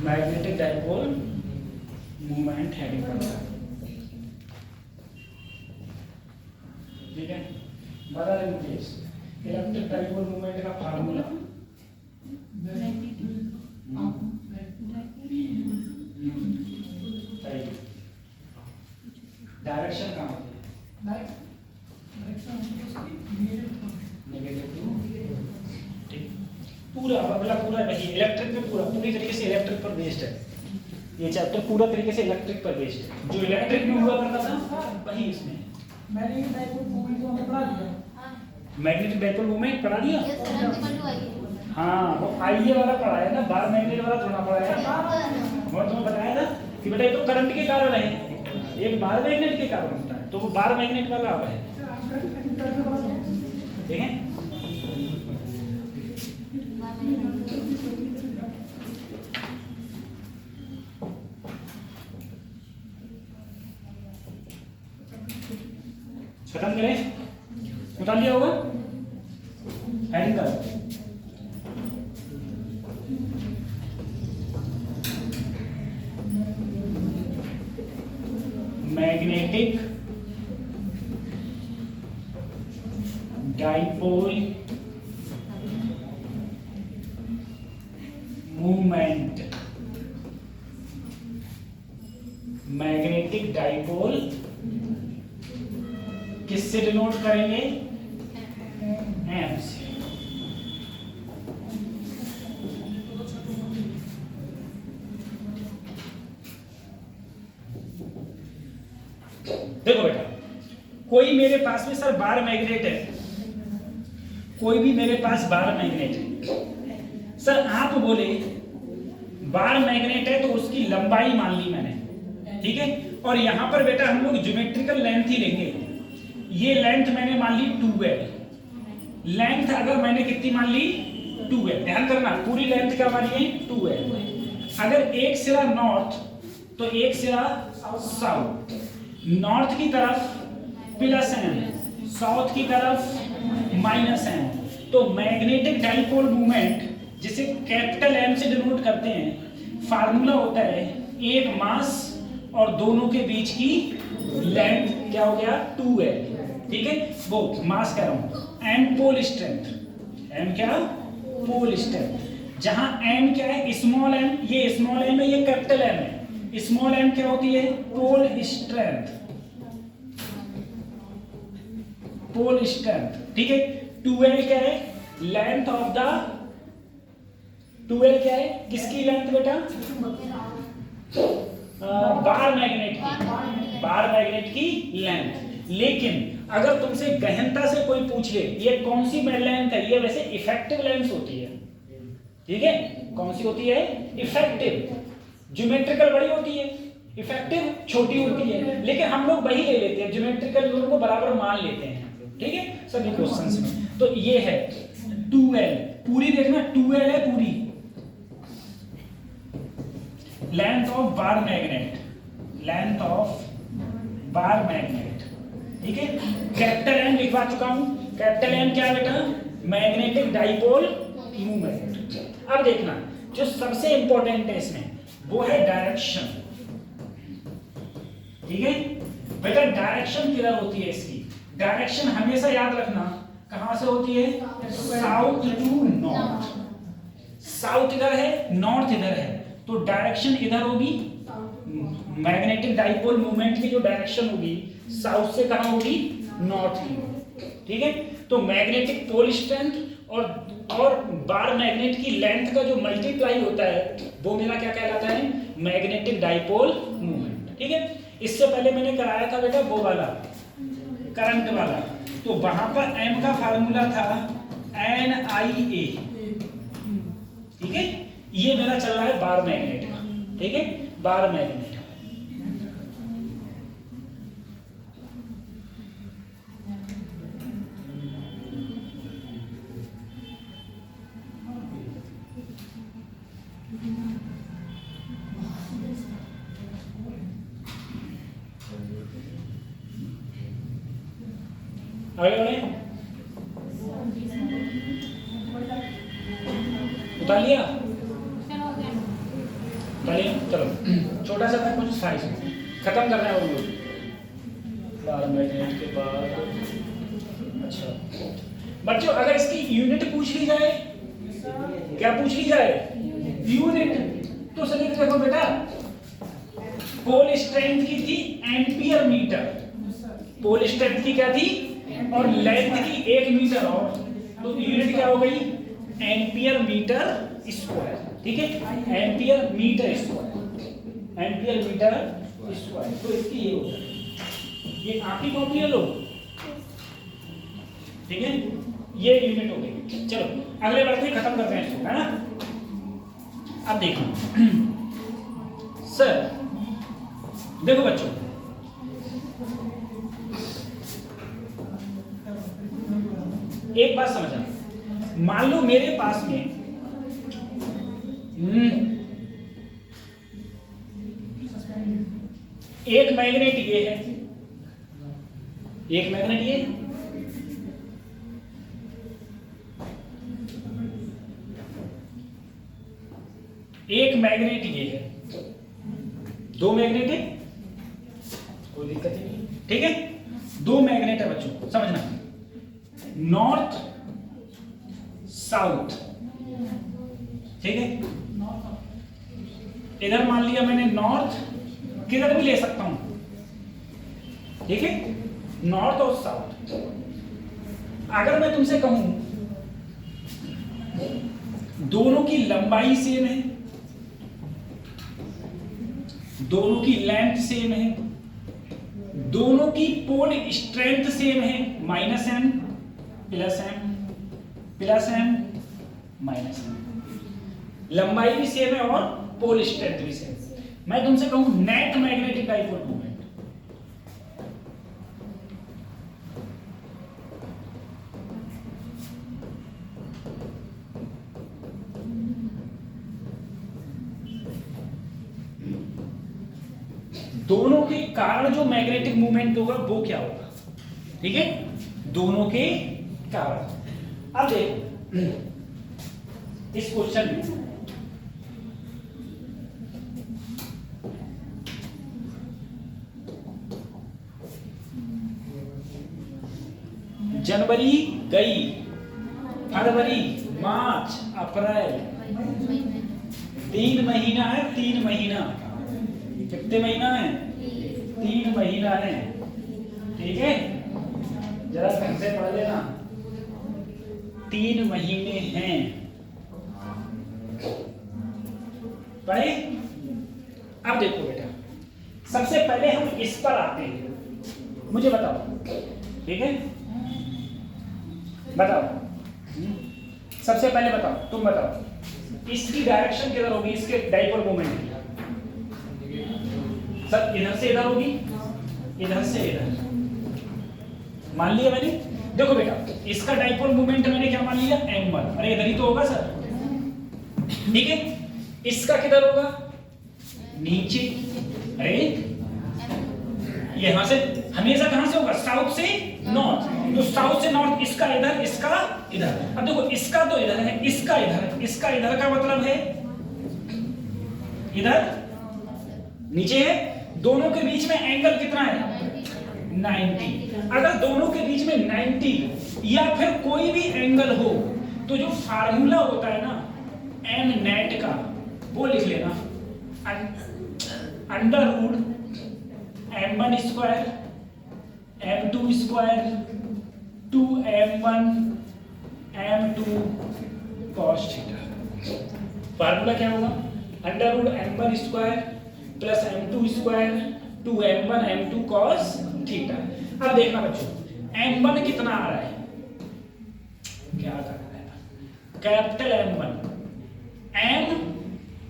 S1: मैग्नेटिक डाइपोल मोमेंट हेडिंग पड़ेगा। ठीक है? बता दें मुकेश, इलेक्ट्रिक डाइपोल मोमेंट का फार्मूला डायरेक्शन कहाँ होती है? नेगेटिव। ठीक, पूरा अगला पूरा वही इलेक्ट्रिक में पूरी तरीके से इलेक्ट्रिक पर बेस्ड है ये चैप्टर, पूरा तरीके से इलेक्ट्रिक पर बेस्ड है। जो इलेक्ट्रिक में हुआ करता था वही इसमें।
S3: मैग्नेटिक डाइपोल मोमेंट को हमने पढ़ा दिया।
S1: मैग्नेटिक डाइपोल मोमेंट पढ़ा दिया। हाँ, वो आईए वाला पढ़ाया ना, बार मैग्नेट वाला थोड़ा पढ़ाया। और तुम्हें बताया था कि बेटा ये तो करंट के कारण है, एक बार मैग्नेट के कारण होता है, तो वो बार मैग्नेट वाला अब है। ठीक है? खत्म करें? उतार लिया होगा हेडिंग का। Magnetic dipole movement, magnetic dipole किससे डिनोट करेंगे? एम से। देखो बेटा, कोई मेरे पास में सर बार मैग्नेट है, कोई भी मेरे पास बार मैग्नेट है। सर आप बोले बार मैग्नेट है तो उसकी लंबाई मान ली मैंने, ठीक है। और यहां पर बेटा हम लोग ज्योमेट्रिकल लेंथ ही लेंगे। ये लेंथ मैंने मान ली 2L। लेंथ अगर मैंने कितनी मान ली? 2L। ध्यान करना, पूरी लेंथ क्या मानी है? 2L। अगर एक सिरा नॉर्थ तो एक सिरा साउथ। नॉर्थ की तरफ प्लस m, साउथ की तरफ माइनस m। तो मैग्नेटिक डाइपोल मूवमेंट जिसे कैपिटल M से डिनोट करते हैं, फार्मूला होता है एक मास और दोनों के बीच की लेंथ क्या हो गया? 2L। ठीक है, वो मास कह रहा हूं, m पोल स्ट्रेंथ। m क्या? Pole strength. जहां m क्या है? स्मॉल m, ये स्मॉल m है, ये कैपिटल M है। स्मॉल m क्या होती है? पोल स्ट्रेंथ। पोल स्ट्रेंथ, ठीक है। 2L क्या है? लेंथ ऑफ द 2L क्या है? किसकी लेंथ बेटा? बार मैग्नेट की, बार मैग्नेट की लेंथ। लेकिन अगर तुमसे गहनता से कोई पूछ ले ये कौन सी लेंथ है, ये वैसे इफेक्टिव लेंथ होती है, ठीक है। कौन सी होती है? इफेक्टिव। ज्योमेट्रिकल बड़ी होती है, इफेक्टिव छोटी होती है, लेकिन हम लोग वही ले लेते हैं, ज्योमेट्रिकल दोनों को बराबर मान लेते हैं, ठीक है, सभी क्वेश्चंस में। तो ये है 2L, पूरी देखना 2L है पूरी length of bar magnet, length of bar magnet, ठीक है। कैपिटल M लिखवा चुका हूं। कैपिटल M क्या है बेटा? Magnetic dipole movement. अब देखना जो सबसे इंपॉर्टेंट है इसमें वो है डायरेक्शन, ठीक है बेटा। डायरेक्शन किधर होती है इसकी? डायरेक्शन हमेशा याद रखना कहां से होती है? South to north. साउथ इधर है, नॉर्थ इधर है, तो डायरेक्शन इधर होगी। मैग्नेटिक डाइपोल मूवमेंट की जो डायरेक्शन होगी साउथ से कहां होगी? नॉर्थ की, ठीक है। तो मैग्नेटिक पोल स्ट्रेंथ और बार मैग्नेट की लेंथ का जो मल्टीप्लाई होता है वो मेरा क्या कहलाता है? मैग्नेटिक डाइपोल मूवमेंट, ठीक है। इससे पहले मैंने कराया था बेटा वो वाला करंट वाला, तो वहां पर m का फार्मूला था NIA, ठीक है। ये मेरा चल रहा है बार मैग्नेट का, ठीक है, बार मैग्नेट। आगे बढ़े, उतार लिया, उतारिए, चलो छोटा सा था कुछ साइज खत्म कर रहे हैं वो लोग बार मैग्नेट के बाद। अच्छा बच्चों, अगर इसकी यूनिट पूछ ली जाए, क्या पूछ ली जाए? यूनिट, तो चलिए देखो बेटा, पोल स्ट्रेंथ की थी एम्पियर मीटर, पोल स्ट्रेंथ की क्या थी? और लेंथ की 1 मीटर, और तो यूनिट क्या हो गई? एम्पियर मीटर स्क्वायर, ठीक है, ampere metre square, ampere metre square. तो इसकी ये होता है, ये आपकी कॉपी है लोग, ठीक है, ये यूनिट हो गई। चलो अगले बढ़ते खत्म करते हैं इसको, है ना। अब देखो सर, देखो बच्चों, एक बात समझना, मान लो मेरे पास में एक मैग्नेट ये है, एक मैग्नेट ये, एक मैग्नेट ये है, 2 मैग्नेट है, कोई दिक्कत ही नहीं, ठीक है। 2 मैग्नेट है बच्चों, समझना, नॉर्थ साउथ, ठीक है। इधर मान लिया मैंने नॉर्थ, किधर भी ले सकता हूं, ठीक है। नॉर्थ और साउथ। अगर मैं तुमसे कहूं दोनों की लंबाई सेम है, दोनों की लेंथ सेम है, दोनों की पोल स्ट्रेंथ सेम है, -m +m +m -m, लंबाई भी सेम है और पोल स्ट्रेंथ भी सेम। मैं तुमसे कहूं नेट मैग्नेटिक डाइपोल मोमेंट, दोनों के कारण जो मैग्नेटिक मूवमेंट होगा वो क्या होगा, ठीक है, दोनों के कारण। अब देखो इस क्वेश्चन में जनवरी गई, फरवरी, मार्च, अप्रैल, 3 महीना है, 3 महीना, कितने महीना है, 3 महीना है, ठीक है, जरा ढंग से पढ़ लेना, 3 महीने हैं, पढ़े। अब देखो बेटा, सबसे पहले हम इस पर आते हैं, मुझे बताओ, ठीक है, बताओ, सबसे पहले बताओ, तुम बताओ इसकी डायरेक्शन किधर होगी, इसके डाइपोल मोमेंट की, सब इधर से इधर होगी, इधर से इधर, मान लिया मैंने। देखो बेटा, इसका डाइपोल मोमेंट मैंने क्या मान लिया, m1, अरे इधर ही तो होगा सर, ठीक है, इसका किधर होगा, नीचे, अरे यहां से हमेशा कहां से होगा, साउथ से नॉर्थ, तो साउथ से नॉर्थ, इसका इधर, इसका इधर। अब देखो इसका तो इधर है, इसका इधर है, इसका इधर का मतलब है इधर नीचे है, दोनों के बीच में एंगल कितना है, 90। अगर दोनों के बीच में 90 या फिर कोई भी एंगल हो तो जो फार्मूला होता है ना m नेट का, वो लिख लेना, √m1² m2² 2m1 m2 cos theta. Formula क्या होगा, √m1² + m2² 2m1 m2 cos theta. अब देखना बच्चों, m1 कितना आ रहा है, क्या आ रहा है, कैपिटल M1, m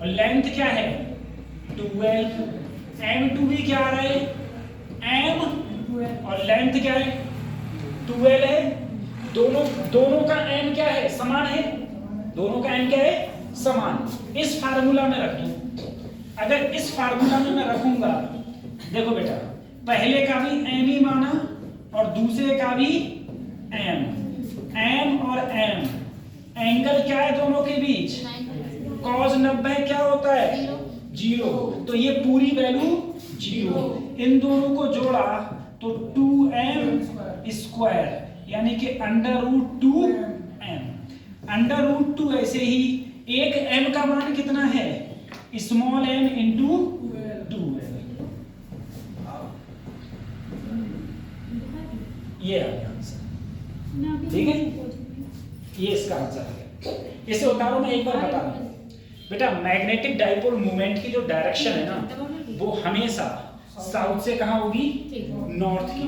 S1: और लेंथ क्या है 12, m2 भी क्या आ रहा है, m और लेंथ क्या है 12 है, दोनों का m क्या है, समान है, दोनों का m क्या है, समान। इस फार्मूला में रख दूं, अगर इस फार्मूला में मैं रखूंगा, देखो बेटा, पहले का भी m ही माना और दूसरे का भी m और m, एंगल क्या है दोनों के बीच, cos 90 क्या होता है, 0, तो ये पूरी वैल्यू 0, इन दोनों को जोड़ा तो 2m² यानी कि √2m, ऐसे ही एक m का मान कितना है, स्मॉल m इंटू 2l, ये आ गया आंसर, ठीक है, ये इसका आंसर है। इसे उतारो, मैं एक बार बता दूं बेटा, मैग्नेटिक डाइपोल मूवमेंट की जो डायरेक्शन है ना, वो हमेशा साउथ से कहां होगी, नॉर्थ की,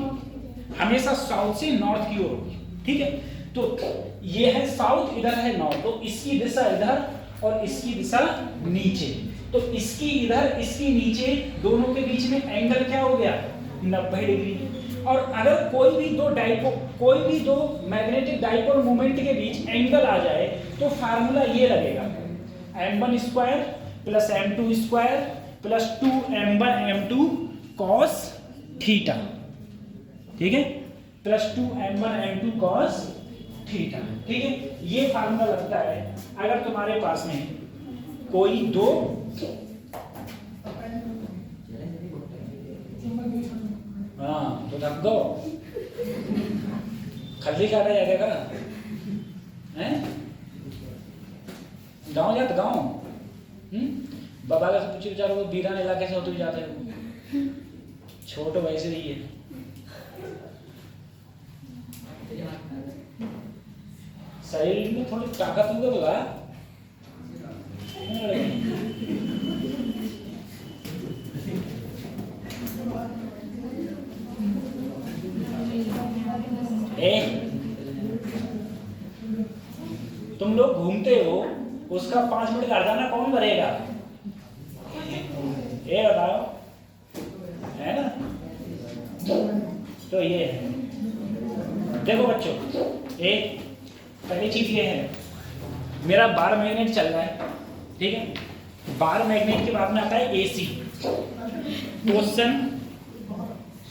S1: हमेशा साउथ से नॉर्थ की ओर होगी, ठीक है। तो ये है साउथ, इधर है नॉर्थ, तो इसकी दिशा इधर और इसकी दिशा नीचे, तो इसकी इधर इसकी नीचे, दोनों के बीच में एंगल क्या हो गया, 90 डिग्री। और अगर कोई भी दो मैग्नेटिक डाइपोल मोमेंट के बीच एंगल आ जाए तो फार्मूला ये लगेगा, m1² + m2² + 2m1 m2 cos theta, ठीक है, + 2m1 m2 cos थीटा, ठीक है। ये फार्मूला लगता है अगर तुम्हारे पास में कोई दो तो धक दो खल्ली काटा जाएगा हैं, गाँव जाते गाँव, बाबा का पूछे बेचारों को, बीरान इलाके से होते जाते हो, छोटो वैसे ही है, शरीर में थोड़ी ताकत होगा बोला तुम लोग घूमते हो, उसका 5 मिनट का हर्जाना कौन भरेगा? ये बताओ, है ना? तो ये है, देखो बच्चों, एक पहली चीज ये है, मेरा बार मैग्नेट चल रहा है, ठीक है? बार मैग्नेट के बाद में आता है एसी। क्वेश्चन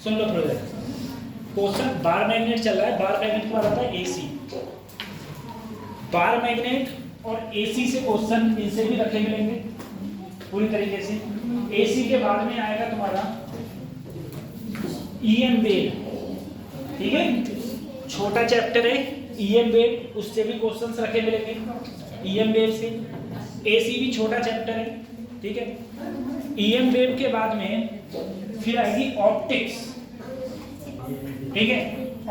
S1: सुन लो थोड़ा देर। क्वेश्चन, बार मैग्नेट चल रहा है, बार मैग्नेट के बाद आता है एसी। बार मैग्नेट और एसी से क्वेश्चन इनसे भी रखे मिलेंगे पूरी तरीके से। एसी के बाद में आएगा तुम्हारा ईएम वेव, ठीक है? छोटा चैप्टर है ईएम वेव, उससे भी क्वेश्चंस रखे मिलेंगे ईएम वेव से। एसी भी छोटा चैप्टर है, ठीक है? ईएम वेव के बाद में फिर आएगी ऑप्टिक्स, ठीक है?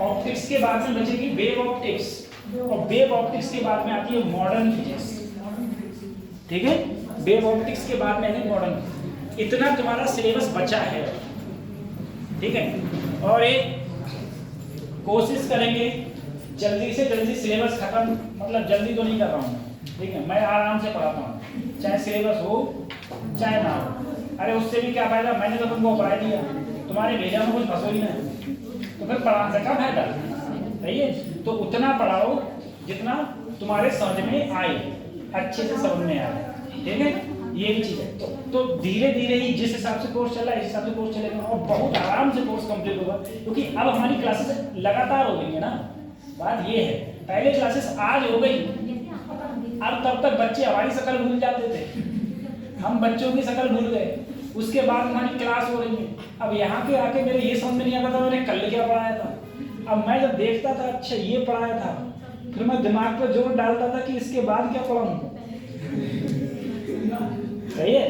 S1: ऑप्टिक्स के बाद में बचेगी वेव ऑप्टिक्स, और वेव ऑप्टिक्स के बाद में आती है मॉडर्न फिजिक्स, ठीक है? वेव ऑप्टिक्स के बाद में है मॉडर्न। इतना तुम्हारा सिलेबस बचा है, ठीक है? और एक कोशिश करेंगे जल्दी से जल्दी सिलेबस खत्म, मतलब जल्दी तो नहीं कर रहा हूँ, ठीक है? मैं आराम से पढ़ाता हूँ, चाहे सिलेबस हो चाहे ना हो। अरे उससे भी क्या फायदा, मैंने तो तुमको पढ़ा दिया, तुम्हारे भेजा में कुछ फंसो ही नहीं, तो फिर पढ़ाने का फायदा, सही है? तो उतना पढ़ाओ जितना तुम्हारे समझ में आए, अच्छे से समझ में आए, ठीक है? ये भी चीज़ है। तो धीरे धीरे ही जिस हिसाब से कोर्स चल रहा है, इस हिसाब से कोर्स चलेगा और बहुत आराम से कोर्स कंप्लीट होगा, क्योंकि अब हमारी क्लासेस लगातार हो गई है ना। बात ये है, पहले क्लासेस आज हो गई, अब तब तक बच्चे हमारी शक्ल भूल जाते थे, हम बच्चों की शक्ल भूल गए। उसके बाद हमारी क्लास हो रही है, अब यहाँ के आके मेरे ये समझ में नहीं आता था मैंने कल क्या पढ़ाया था। अब मैं जब देखता था अच्छा ये पढ़ाया था, फिर मैं दिमाग पर जोर डालता था कि इसके बाद क्या पढ़ाऊँ, सही है?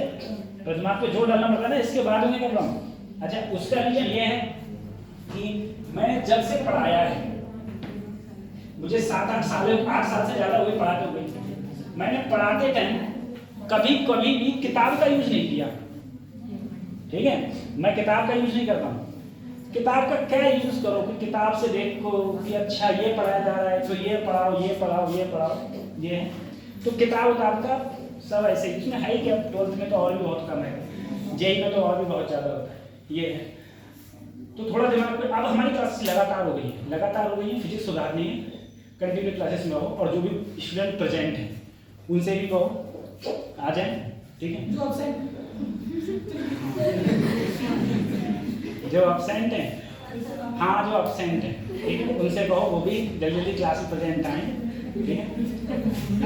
S1: तो दिमाग पे जोर डालना पड़ता है ना, इसके बाद में क्या पढ़ाऊँ। अच्छा, उसका रीजन ये है कि मैंने जब से पढ़ाया है, मुझे 7-8 साल, 8 साल से ज़्यादा हुए पढ़ाते हुए, मैंने पढ़ाते टाइम कभी कभी भी किताब का यूज नहीं किया, ठीक है? मैं किताब का यूज नहीं करता हूँ। किताब का क्या यूज करो कि किताब से देखो कि अच्छा ये पढ़ाया जा रहा है तो ये पढ़ाओ, ये पढ़ाओ, ये पढ़ाओ, ये है। तो किताब का सब ऐसे, इसमें है कि अब 12th में तो और भी बहुत कम है, जेई में तो और भी बहुत ज़्यादा होता है, ये है। तो थोड़ा दिमाग पे, अब हमारी क्लासेस लगातार हो गई है, फिजिक्स सुधारनी है, कंटिन्यू क्लासेस में हो, और जो भी स्टूडेंट प्रेजेंट हैं उनसे भी कहो आ जाए, ठीक है? जो अपसेंट हैं, हाँ जो अपसेंट हैं, ठीक है, उनसे कहो वो भी जल्दी जल्दी क्लास में प्रेजेंट आएँ, ठीक है?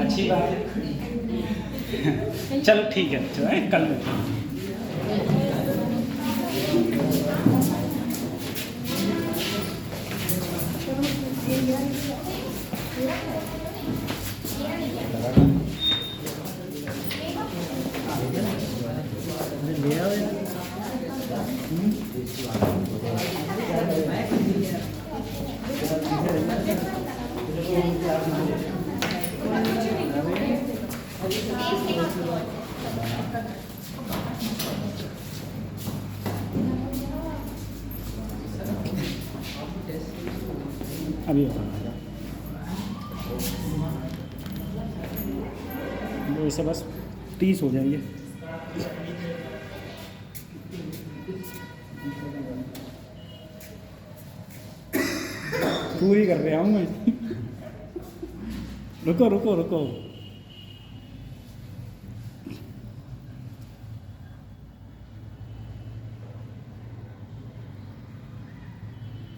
S1: अच्छी बात है। चलो ठीक है, चलो कल मिलते अभी वैसे बस 30 हो जाएंगे। पूरी कर रहे हूँ मैं। रुको रुको रुको।